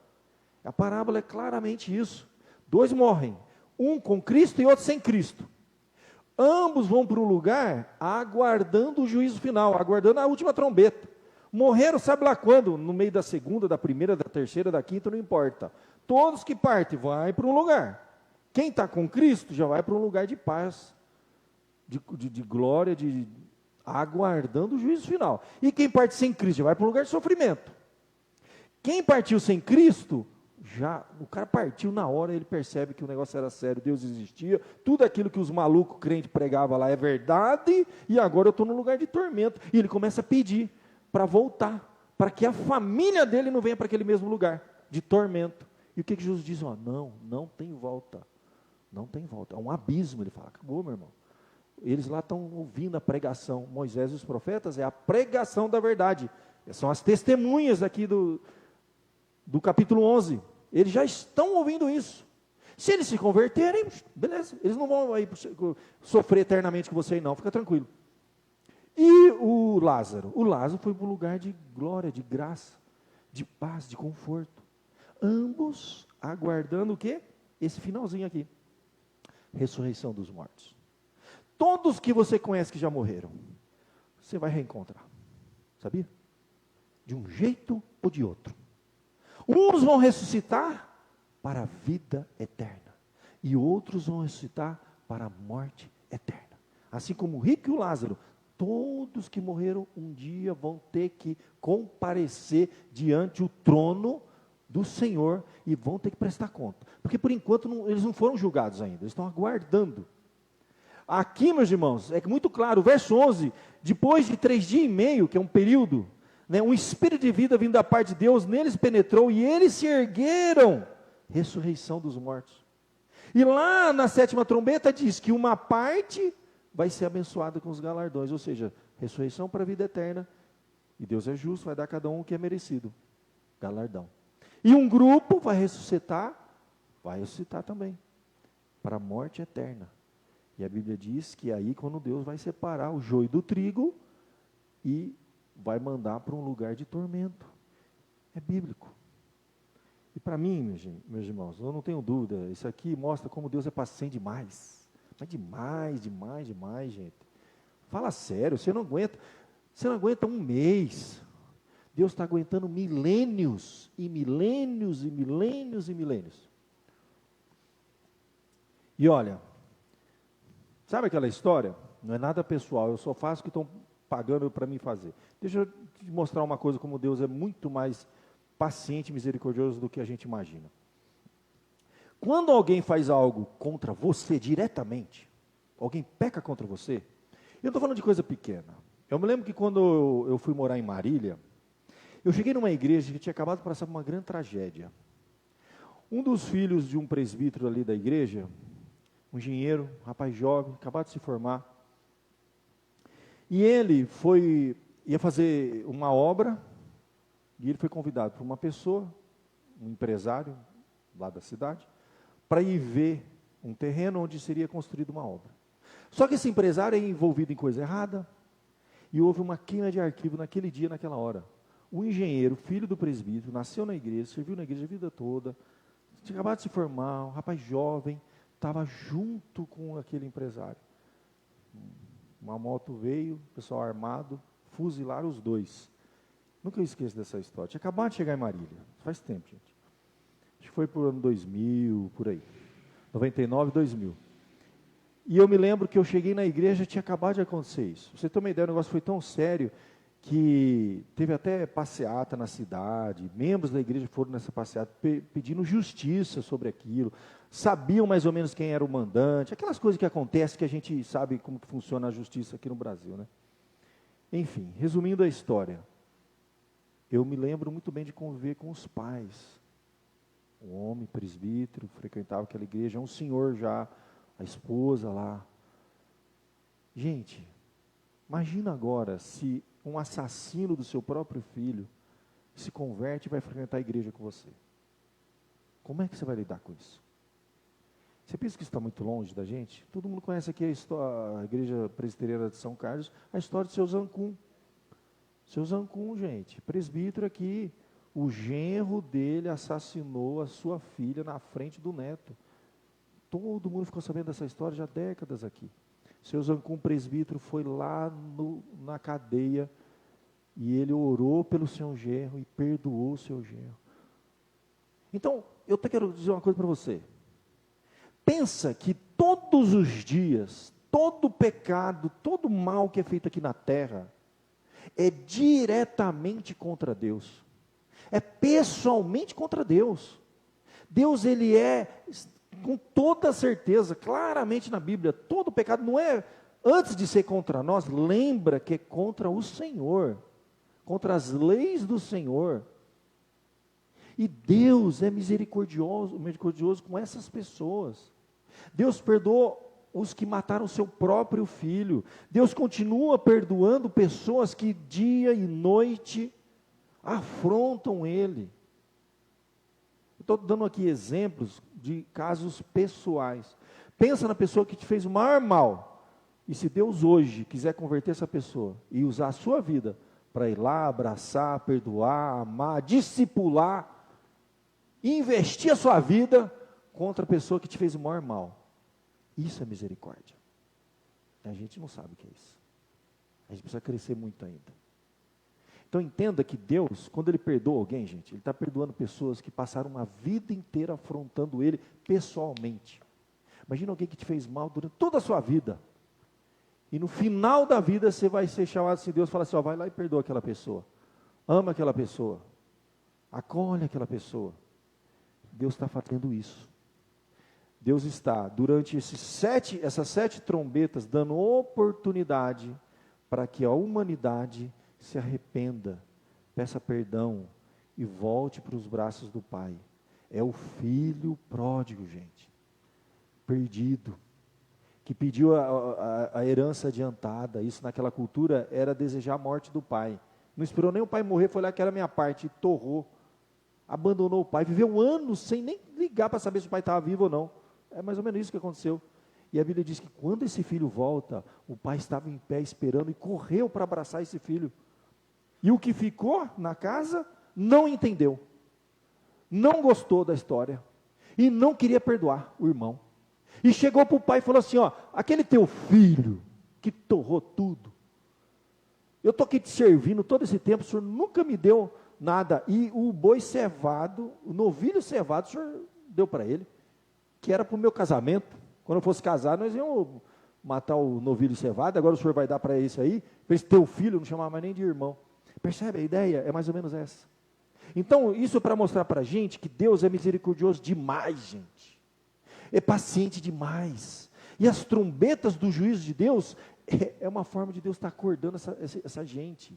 A parábola é claramente isso. 2 morrem, um com Cristo e outro sem Cristo. Ambos vão para um lugar aguardando o juízo final, aguardando a última trombeta. Morreram, sabe lá quando? No meio da segunda, da primeira, da terceira, da quinta, não importa. Todos que partem vão para um lugar. Quem está com Cristo já vai para um lugar de paz, de glória, aguardando o juízo final. E quem parte sem Cristo já vai para um lugar de sofrimento. Quem partiu sem Cristo, o cara partiu na hora, ele percebe que o negócio era sério, Deus existia, tudo aquilo que os malucos crentes pregavam lá é verdade, e agora eu estou num lugar de tormento. E ele começa a pedir para voltar, para que a família dele não venha para aquele mesmo lugar de tormento. E o que Jesus diz? Não tem volta. Não tem volta, é um abismo. Ele fala, acabou, meu irmão. Eles lá estão ouvindo a pregação. Moisés e os profetas é a pregação da verdade. São as testemunhas aqui do capítulo 11. Eles já estão ouvindo isso. Se eles se converterem, beleza. Eles não vão aí sofrer eternamente com você, não. Fica tranquilo. E o Lázaro? O Lázaro foi para um lugar de glória, de graça, de paz, de conforto. Ambos aguardando o quê? Esse finalzinho aqui. Ressurreição dos mortos. Todos que você conhece que já morreram, você vai reencontrar. Sabia? De um jeito ou de outro. Uns vão ressuscitar para a vida eterna. E outros vão ressuscitar para a morte eterna. Assim como o rico e o Lázaro, todos que morreram um dia vão ter que comparecer diante o trono do Senhor e vão ter que prestar conta. Porque por enquanto eles não foram julgados ainda, eles estão aguardando. Aqui, meus irmãos, é muito claro, o verso 11, depois de 3 dias e meio, que é um período, um espírito de vida vindo da parte de Deus, neles penetrou e eles se ergueram, ressurreição dos mortos. E lá na 7ª trombeta diz que uma parte vai ser abençoada com os galardões, ou seja, ressurreição para a vida eterna, e Deus é justo, vai dar a cada um o que é merecido, galardão. E um grupo vai ressuscitar também, para a morte eterna. E a Bíblia diz que é aí quando Deus vai separar o joio do trigo e vai mandar para um lugar de tormento. É bíblico. E para mim, meus irmãos, eu não tenho dúvida, isso aqui mostra como Deus é paciente demais. Mas demais, gente. Fala sério, você não aguenta um mês. Deus está aguentando milênios, e milênios, e milênios, e milênios. E olha, sabe aquela história? Não é nada pessoal, eu só faço o que estão pagando para mim fazer. Deixa eu te mostrar uma coisa, como Deus é muito mais paciente e misericordioso do que a gente imagina. Quando alguém faz algo contra você diretamente, alguém peca contra você, eu não estou falando de coisa pequena. Eu me lembro que quando eu fui morar em Marília, eu cheguei numa igreja que tinha acabado de passar por uma grande tragédia. Um dos filhos de um presbítero ali da igreja, um engenheiro, um rapaz jovem, acabado de se formar, e ele ia fazer uma obra, e ele foi convidado por uma pessoa, um empresário lá da cidade, para ir ver um terreno onde seria construída uma obra. Só que esse empresário é envolvido em coisa errada, e houve uma queima de arquivo naquele dia, naquela hora. O engenheiro, filho do presbítero, nasceu na igreja, serviu na igreja a vida toda, tinha acabado de se formar, um rapaz jovem, estava junto com aquele empresário. Uma moto veio, o pessoal armado, fuzilaram os dois. Nunca eu esqueço dessa história. Tinha acabado de chegar em Marília, faz tempo, gente. Acho que foi por ano 2000, por aí. 99, 2000. E eu me lembro que eu cheguei na igreja e tinha acabado de acontecer isso. Pra você ter uma ideia, o negócio foi tão sério que teve até passeata na cidade, membros da igreja foram nessa passeata pedindo justiça sobre aquilo, sabiam mais ou menos quem era o mandante, aquelas coisas que acontecem que a gente sabe como que funciona a justiça aqui no Brasil, né? Enfim, resumindo a história, eu me lembro muito bem de conviver com os pais, um homem presbítero, frequentava aquela igreja, um senhor já, a esposa lá. Gente, imagina agora se um assassino do seu próprio filho se converte e vai frequentar a igreja com você. Como é que você vai lidar com isso? Você pensa que isso está muito longe da gente? Todo mundo conhece aqui a igreja presbiteriana de São Carlos, a história do seu Zancum. Seu Zancum, gente, presbítero aqui, o genro dele assassinou a sua filha na frente do neto. Todo mundo ficou sabendo dessa história já há décadas aqui. Seu Zancum, presbítero, foi lá na cadeia e ele orou pelo seu genro e perdoou o seu genro. Então, eu quero dizer uma coisa para você. Pensa que todos os dias, todo pecado, todo mal que é feito aqui na terra, é diretamente contra Deus. É pessoalmente contra Deus. Deus, ele é, com toda certeza, claramente na Bíblia, todo pecado não é, antes de ser contra nós, lembra que é contra o Senhor, contra as leis do Senhor. E Deus é misericordioso com essas pessoas. Deus perdoou os que mataram seu próprio filho. Deus continua perdoando pessoas que dia e noite afrontam Ele. Estou dando aqui exemplos de casos pessoais. Pensa na pessoa que te fez o maior mal. E se Deus hoje quiser converter essa pessoa e usar a sua vida para ir lá, abraçar, perdoar, amar, discipular, investir a sua vida contra a pessoa que te fez o maior mal, isso é misericórdia. A gente não sabe o que é isso. A gente precisa crescer muito ainda. Então entenda que Deus, quando Ele perdoa alguém, gente, Ele está perdoando pessoas que passaram uma vida inteira afrontando Ele pessoalmente. Imagina alguém que te fez mal durante toda a sua vida. E no final da vida você vai ser chamado assim, Deus fala assim, ó, vai lá e perdoa aquela pessoa. Ama aquela pessoa. Acolhe aquela pessoa. Deus está fazendo isso. Deus está, durante essas 7 trombetas, dando oportunidade para que a humanidade se arrependa, peça perdão e volte para os braços do Pai. É o filho pródigo, gente, perdido, que pediu a herança adiantada. Isso naquela cultura era desejar a morte do pai. Não esperou nem o pai morrer, foi lá que era a minha parte, e torrou, abandonou o pai, viveu anos sem nem ligar para saber se o pai estava vivo ou não. É mais ou menos isso que aconteceu. E a Bíblia diz que quando esse filho volta, o pai estava em pé esperando e correu para abraçar esse filho. E o que ficou na casa não entendeu, não gostou da história e não queria perdoar o irmão. E chegou para o pai e falou assim, ó, aquele teu filho que torrou tudo, eu estou aqui te servindo todo esse tempo, o senhor nunca me deu nada. E o boi cevado, o novilho cevado, o senhor deu para ele, que era para o meu casamento. Quando eu fosse casar, nós íamos matar o novilho cevado, agora o senhor vai dar para esse aí, para esse teu filho, não chamava mais nem de irmão. Percebe a ideia? É mais ou menos essa. Então, isso é para mostrar para a gente que Deus é misericordioso demais, gente. É paciente demais. E as trombetas do juízo de Deus, é uma forma de Deus estar acordando essa gente.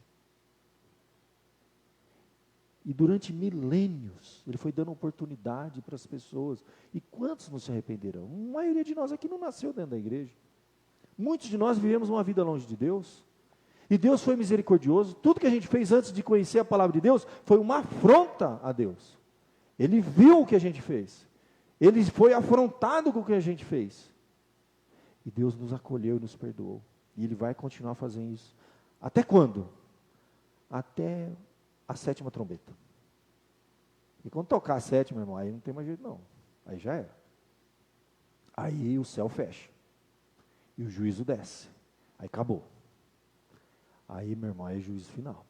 E durante milênios, Ele foi dando oportunidade para as pessoas. E quantos não se arrependerão? A maioria de nós aqui não nasceu dentro da igreja. Muitos de nós vivemos uma vida longe de Deus. E Deus foi misericordioso. Tudo que a gente fez antes de conhecer a palavra de Deus, foi uma afronta a Deus. Ele viu o que a gente fez. Ele foi afrontado com o que a gente fez. E Deus nos acolheu e nos perdoou. E Ele vai continuar fazendo isso. Até quando? Até a 7ª trombeta. E quando tocar a 7ª, irmão, aí não tem mais jeito não. Aí já era. Aí o céu fecha. E o juízo desce. Aí acabou. Aí, meu irmão, é juízo final.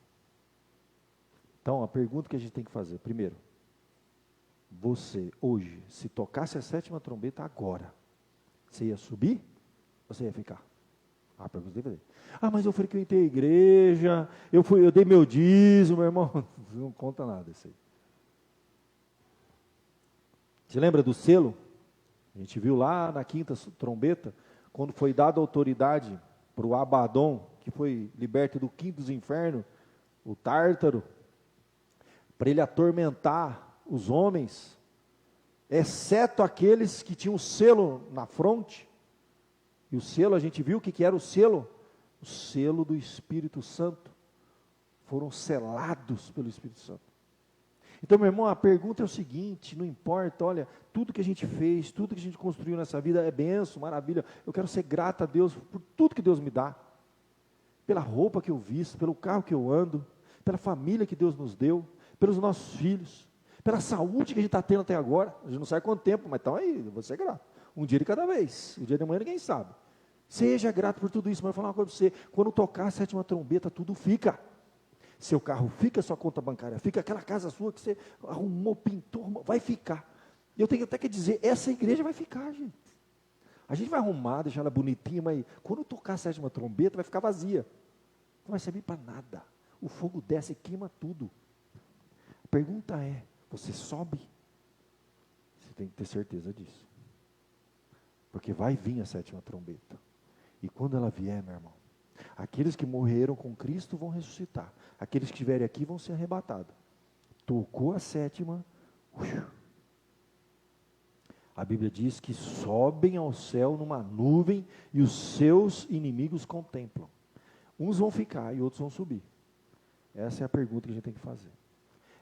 Então, a pergunta que a gente tem que fazer, primeiro, você, hoje, se tocasse a 7ª trombeta agora, você ia subir ou você ia ficar? A pergunta deve fazer. Ah, mas eu frequentei a igreja, eu dei meu dízimo, meu irmão. Não conta nada isso aí. Você lembra do selo? A gente viu lá na 5ª trombeta, quando foi dada autoridade para o Abaddon, que foi liberto do quinto dos infernos, o Tártaro, para ele atormentar os homens, exceto aqueles que tinham o selo na fronte. E o selo, a gente viu o que era o selo? O selo do Espírito Santo. Foram selados pelo Espírito Santo. Então, meu irmão, a pergunta é o seguinte, não importa, olha, tudo que a gente fez, tudo que a gente construiu nessa vida é benção, maravilha. Eu quero ser grato a Deus por tudo que Deus me dá. Pela roupa que eu visto, pelo carro que eu ando, pela família que Deus nos deu, pelos nossos filhos, pela saúde que a gente está tendo até agora. A gente não sabe quanto tempo, mas então aí, eu vou ser grato. Um dia de cada vez, o dia de amanhã ninguém sabe. Seja grato por tudo isso, mas eu vou falar uma coisa para você, quando tocar a 7ª trombeta, tudo fica. Seu carro fica, sua conta bancária fica, aquela casa sua que você arrumou, pintou, vai ficar. E eu tenho até que dizer, essa igreja vai ficar, gente. A gente vai arrumar, deixar ela bonitinha, mas quando tocar a 7ª trombeta, vai ficar vazia. Não vai servir para nada. O fogo desce e queima tudo. A pergunta é, você sobe? Você tem que ter certeza disso. Porque vai vir a 7ª trombeta. E quando ela vier, meu irmão, aqueles que morreram com Cristo vão ressuscitar. Aqueles que estiverem aqui vão ser arrebatados. Tocou a 7ª. A Bíblia diz que sobem ao céu numa nuvem e os seus inimigos contemplam. Uns vão ficar e outros vão subir. Essa é a pergunta que a gente tem que fazer.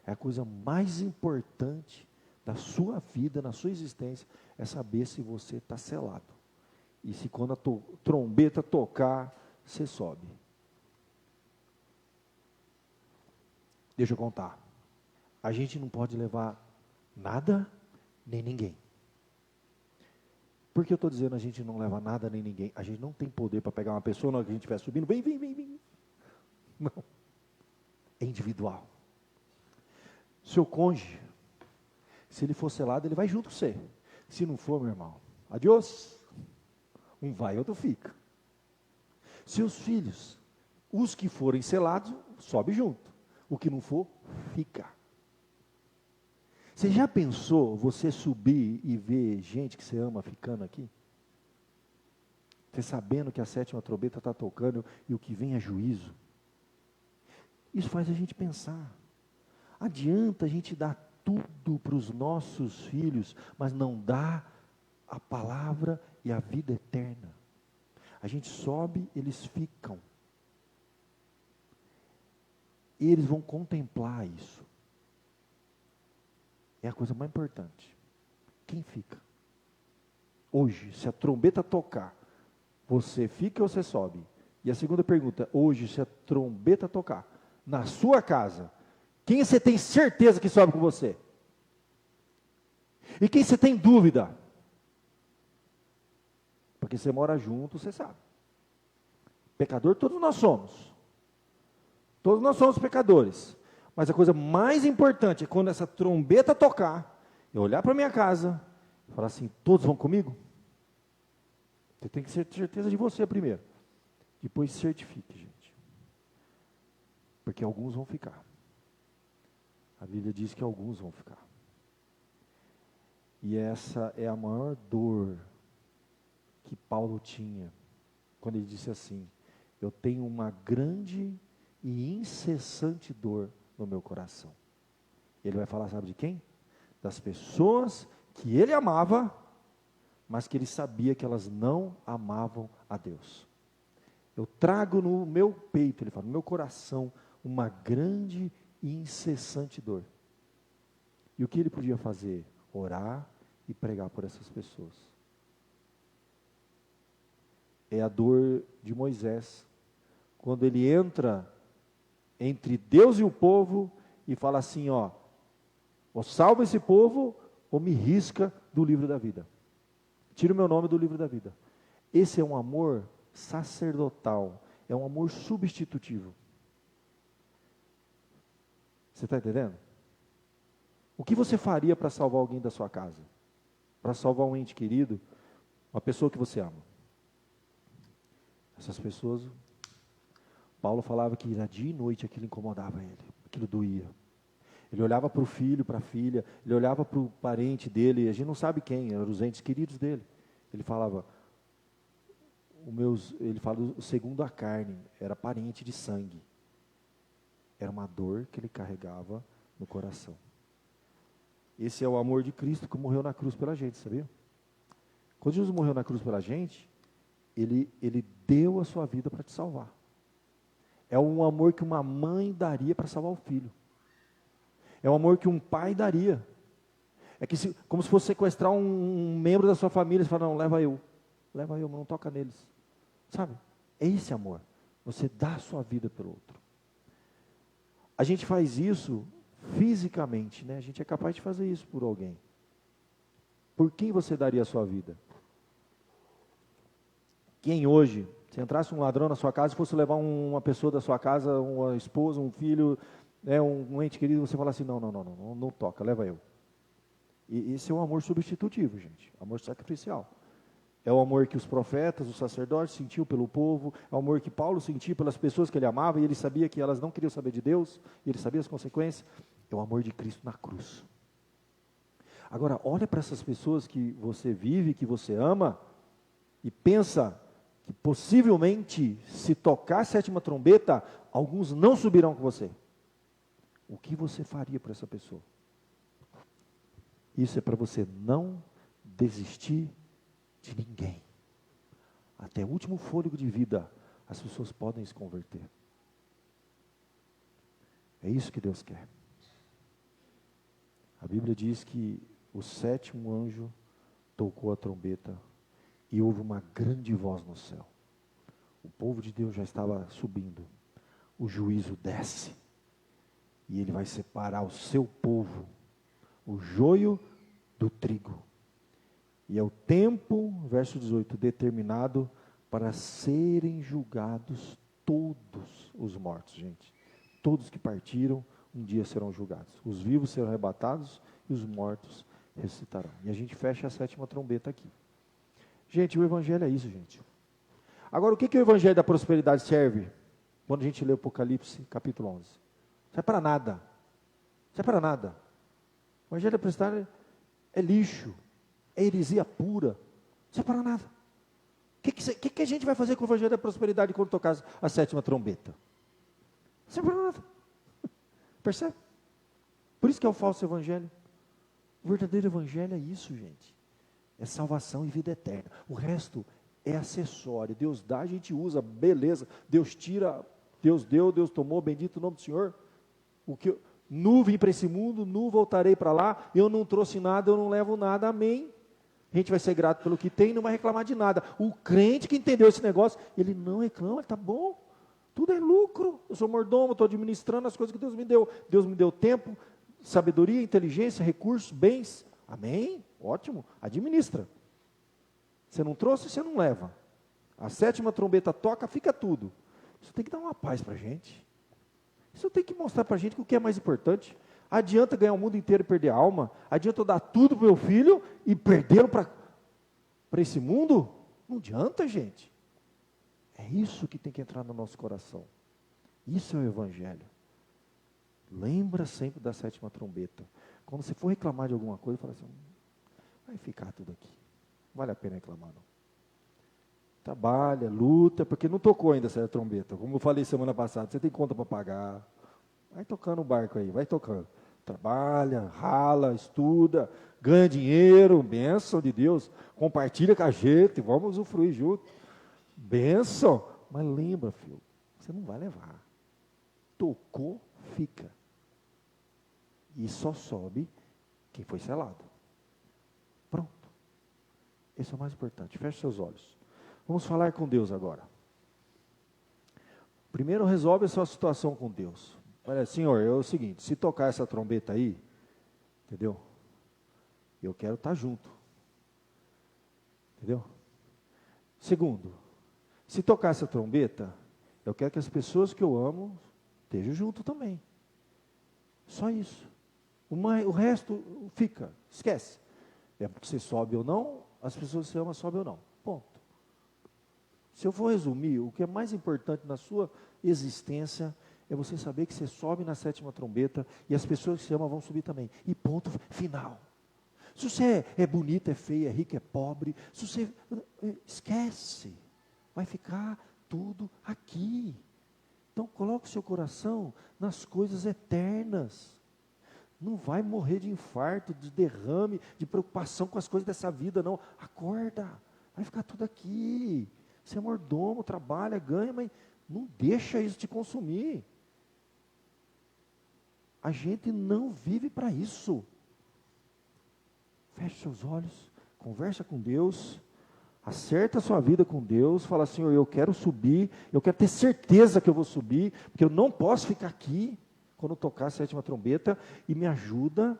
É a coisa mais importante da sua vida, na sua existência, é saber se você está selado. E se quando a trombeta tocar, você sobe. Deixa eu contar. A gente não pode levar nada nem ninguém. Por que eu estou dizendo a gente não leva nada nem ninguém? A gente não tem poder para pegar uma pessoa na hora que a gente estiver subindo. Vem, vem, vem, vem. Não. É individual. Seu cônjuge, se ele for selado, ele vai junto com você. Se não for, meu irmão, adiós. Um vai, outro fica. Seus filhos, os que forem selados, sobe junto. O que não for, fica. Você já pensou você subir e ver gente que você ama ficando aqui? Você sabendo que a 7ª trombeta está tocando e o que vem é juízo? Isso faz a gente pensar. Adianta a gente dar tudo para os nossos filhos, mas não dá a palavra e a vida eterna. A gente sobe, eles ficam. E eles vão contemplar isso. É a coisa mais importante. Quem fica? Hoje, se a trombeta tocar, você fica ou você sobe? E a segunda pergunta, hoje, se a trombeta tocar, na sua casa, quem você tem certeza que sobe com você? E quem você tem dúvida? Porque você mora junto, você sabe. Pecador todos nós somos. Todos nós somos pecadores. Mas a coisa mais importante é quando essa trombeta tocar, eu olhar para minha casa e falar assim, todos vão comigo? Você tem que ter certeza de você primeiro. Depois certifique, gente. Porque alguns vão ficar. A Bíblia diz que alguns vão ficar. E essa é a maior dor que Paulo tinha, quando ele disse assim, eu tenho uma grande e incessante dor no meu coração. Ele vai falar, sabe de quem? Das pessoas que ele amava, mas que ele sabia que elas não amavam a Deus. Eu trago no meu peito, ele fala, no meu coração, uma grande e incessante dor. E o que ele podia fazer? Orar e pregar por essas pessoas. É a dor de Moisés, quando ele entra entre Deus e o povo e fala assim, ó, ou salva esse povo, ou me risca do livro da vida. Tira o meu nome do livro da vida. Esse é um amor sacerdotal, é um amor substitutivo. Você está entendendo? O que você faria para salvar alguém da sua casa? Para salvar um ente querido, uma pessoa que você ama? Essas pessoas, Paulo falava que era dia e noite aquilo incomodava ele, aquilo doía. Ele olhava para o filho, para a filha, ele olhava para o parente dele, a gente não sabe quem, eram os entes queridos dele. Ele falava, ele fala o segundo a carne, era parente de sangue. Era uma dor que ele carregava no coração. Esse é o amor de Cristo que morreu na cruz pela gente, sabia? Quando Jesus morreu na cruz pela gente, ele deu a sua vida para te salvar. É um amor que uma mãe daria para salvar o filho. É um amor que um pai daria. É que como se fosse sequestrar um membro da sua família, você fala, não, leva eu, não toca neles. Sabe? É esse amor. Você dá a sua vida pelo outro. A gente faz isso fisicamente, né? A gente é capaz de fazer isso por alguém. Por quem você daria a sua vida? Quem hoje, se entrasse um ladrão na sua casa e fosse levar uma pessoa da sua casa, uma esposa, um filho, né, um ente querido, você fala assim, não toca, leva eu. E esse é o amor substitutivo, gente, amor sacrificial. É o amor que os profetas, os sacerdotes sentiam pelo povo, é o amor que Paulo sentia pelas pessoas que ele amava, e ele sabia que elas não queriam saber de Deus, e ele sabia as consequências. É o amor de Cristo na cruz. Agora, olha para essas pessoas que você vive, que você ama, e pensa que possivelmente, se tocar a 7ª trombeta, alguns não subirão com você. O que você faria para essa pessoa? Isso é para você não desistir de ninguém. Até o último fôlego de vida, as pessoas podem se converter. É isso que Deus quer. A Bíblia diz que o 7º anjo tocou a trombeta E houve uma grande voz no céu. O povo de Deus já estava subindo. O juízo desce. E ele vai separar o seu povo, o joio do trigo. E é o tempo, verso 18, determinado para serem julgados todos os mortos, gente. Todos que partiram, um dia serão julgados. Os vivos serão arrebatados e os mortos ressuscitarão. E a gente fecha a 7ª trombeta aqui. Gente, o evangelho é isso, gente. Agora, o que o evangelho da prosperidade serve? Quando a gente lê o Apocalipse, capítulo 11. Não é para nada. Não é para nada. O evangelho da prosperidade é lixo. É heresia pura. Não é para nada. O que a gente vai fazer com o evangelho da prosperidade quando tocar a 7ª trombeta? Não é para nada. Percebe? Por isso que é o falso evangelho. O verdadeiro evangelho é isso, gente. É salvação e vida eterna. O resto é acessório. Deus dá, a gente usa, beleza. Deus tira, Deus deu, Deus tomou, bendito o nome do Senhor. Nu vim para esse mundo, nu voltarei para lá. Eu não trouxe nada, eu não levo nada, amém. A gente vai ser grato pelo que tem e não vai reclamar de nada. O crente que entendeu esse negócio, ele não reclama, está bom. Tudo é lucro. Eu sou mordomo, estou administrando as coisas que Deus me deu. Deus me deu tempo, sabedoria, inteligência, recursos, bens. Amém? Ótimo. Administra. Você não trouxe, você não leva. A 7ª trombeta toca, fica tudo. Isso tem que dar uma paz para a gente. Isso tem que mostrar para a gente que o que é mais importante. Adianta ganhar o mundo inteiro e perder a alma? Adianta eu dar tudo para o meu filho e perdê-lo para esse mundo? Não adianta, gente. É isso que tem que entrar no nosso coração. Isso é o evangelho. Lembra sempre da 7ª trombeta. Quando você for reclamar de alguma coisa, fala assim, vai ficar tudo aqui. Não vale a pena reclamar, não. Trabalha, luta, porque não tocou ainda essa trombeta. Como eu falei semana passada, você tem conta para pagar. Vai tocando o barco aí, vai tocando. Trabalha, rala, estuda, ganha dinheiro, bênção de Deus. Compartilha com a gente, vamos usufruir junto. Bênção. Mas lembra, filho, você não vai levar. Tocou, fica. E só sobe quem foi selado. Pronto. Esse é o mais importante. Feche seus olhos. Vamos falar com Deus agora. Primeiro resolve a sua situação com Deus. Olha, Senhor, é o seguinte, se tocar essa trombeta aí, entendeu? Eu quero estar junto. Entendeu? Segundo, se tocar essa trombeta, eu quero que as pessoas que eu amo estejam junto também. Só isso. O resto fica, esquece. É porque você sobe ou não, as pessoas que você ama sobem ou não. Ponto. Se eu for resumir, o que é mais importante na sua existência é você saber que você sobe na 7ª trombeta e as pessoas que você ama vão subir também. E ponto final. Se você é bonito, é feio, é rico, é pobre, se você esquece, vai ficar tudo aqui. Então coloque o seu coração nas coisas eternas. Não vai morrer de infarto, de derrame, de preocupação com as coisas dessa vida, não. Acorda, vai ficar tudo aqui. Você é mordomo, trabalha, ganha, mas não deixa isso te consumir. A gente não vive para isso. Feche seus olhos, conversa com Deus, acerta a sua vida com Deus, fala, Senhor, eu quero subir, eu quero ter certeza que eu vou subir, porque eu não posso ficar aqui quando tocar a 7ª trombeta, e me ajuda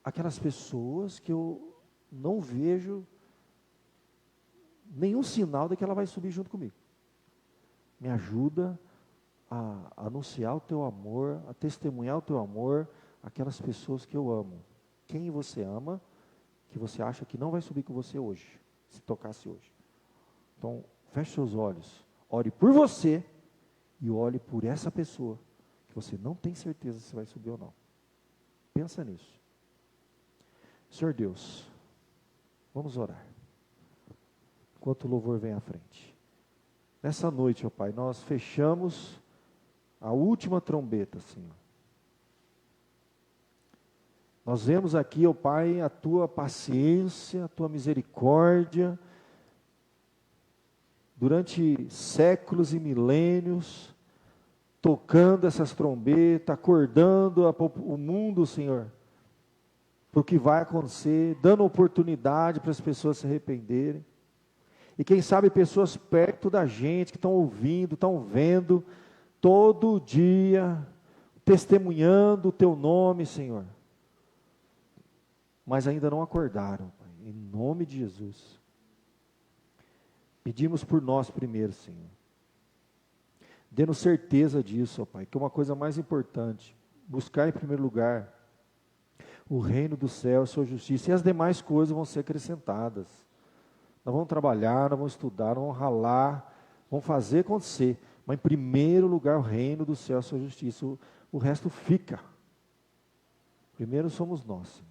aquelas pessoas que eu não vejo nenhum sinal de que ela vai subir junto comigo. Me ajuda a anunciar o teu amor, a testemunhar o teu amor àquelas pessoas que eu amo. Quem você ama, que você acha que não vai subir com você hoje, se tocasse hoje. Então, feche seus olhos, ore por você e ore por essa pessoa, que você não tem certeza se vai subir ou não. Pensa nisso. Senhor Deus, vamos orar. Enquanto o louvor vem à frente. Nessa noite, ó Pai, nós fechamos a última trombeta, Senhor. Nós vemos aqui, ó Pai, a Tua paciência, a Tua misericórdia, durante séculos e milênios, tocando essas trombetas, acordando o mundo, Senhor, para o que vai acontecer, dando oportunidade para as pessoas se arrependerem. E quem sabe pessoas perto da gente, que estão ouvindo, estão vendo, todo dia, testemunhando o Teu nome, Senhor. Mas ainda não acordaram, Pai, em nome de Jesus. Pedimos por nós primeiro, Senhor. Dê-nos certeza disso, ó Pai, que é uma coisa mais importante, buscar em primeiro lugar o reino do céu, a sua justiça, e as demais coisas vão ser acrescentadas. Nós vamos trabalhar, nós vamos estudar, nós vamos ralar, vamos fazer acontecer, mas em primeiro lugar o reino do céu, a sua justiça, o resto fica. Primeiro somos nós, Senhor.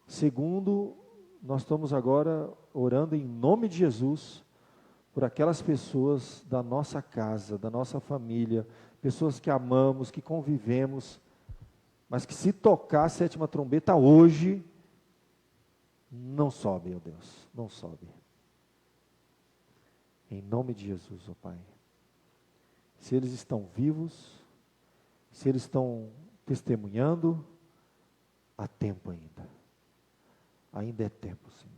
Segundo, nós estamos agora orando em nome de Jesus, por aquelas pessoas da nossa casa, da nossa família, pessoas que amamos, que convivemos, mas que se tocar a sétima trombeta hoje, não sobe, ó Deus, não sobe. Em nome de Jesus, ó Pai. Se eles estão vivos, se eles estão testemunhando, há tempo ainda. Ainda é tempo, Senhor.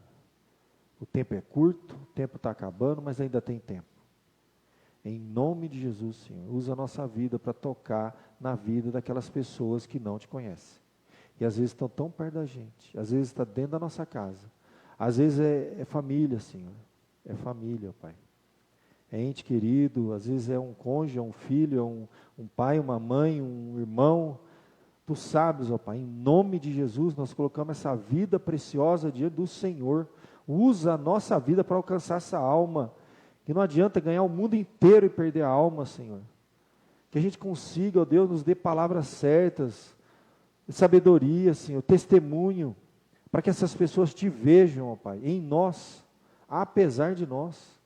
O tempo é curto, o tempo está acabando, mas ainda tem tempo. Em nome de Jesus, Senhor, usa a nossa vida para tocar na vida daquelas pessoas que não te conhecem. E às vezes estão tão perto da gente, às vezes está dentro da nossa casa, às vezes é família, Senhor, é família, Pai. É ente querido, às vezes é um cônjuge, é um filho, é um pai, uma mãe, um irmão. Tu sabes, ó Pai, em nome de Jesus, nós colocamos essa vida preciosa diante do Senhor. Usa a nossa vida para alcançar essa alma. Que não adianta ganhar o mundo inteiro e perder a alma, Senhor. Que a gente consiga, ó Deus, nos dê palavras certas, sabedoria, Senhor, testemunho, para que essas pessoas te vejam, ó Pai, em nós, apesar de nós.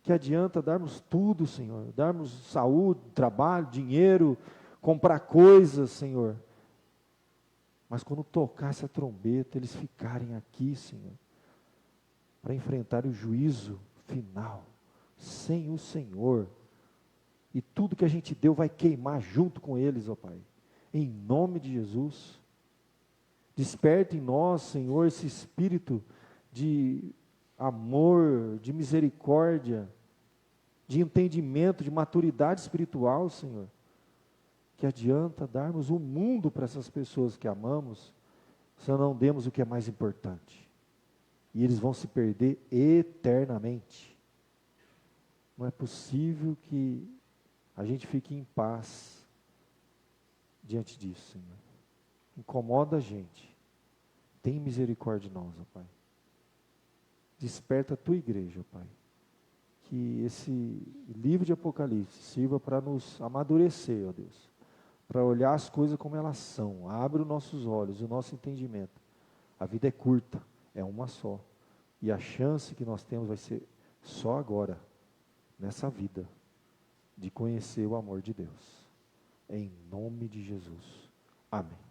Que adianta darmos tudo, Senhor, darmos saúde, trabalho, dinheiro, comprar coisas, Senhor. Mas quando tocar essa trombeta, eles ficarem aqui, Senhor, para enfrentar o juízo final, sem o Senhor. E tudo que a gente deu vai queimar junto com eles, ó Pai. Em nome de Jesus. Desperta em nós, Senhor, esse espírito de amor, de misericórdia, de entendimento, de maturidade espiritual, Senhor. Que adianta darmos o mundo para essas pessoas que amamos, se não demos o que é mais importante. E eles vão se perder eternamente. Não é possível que a gente fique em paz diante disso, Senhor. Incomoda a gente. Tem misericórdia de nós, ó Pai. Desperta a tua igreja, ó Pai. Que esse livro de Apocalipse sirva para nos amadurecer, ó Deus. Para olhar as coisas como elas são. Abre os nossos olhos, o nosso entendimento. A vida é curta, é uma só. E a chance que nós temos vai ser só agora, nessa vida, de conhecer o amor de Deus. Em nome de Jesus. Amém.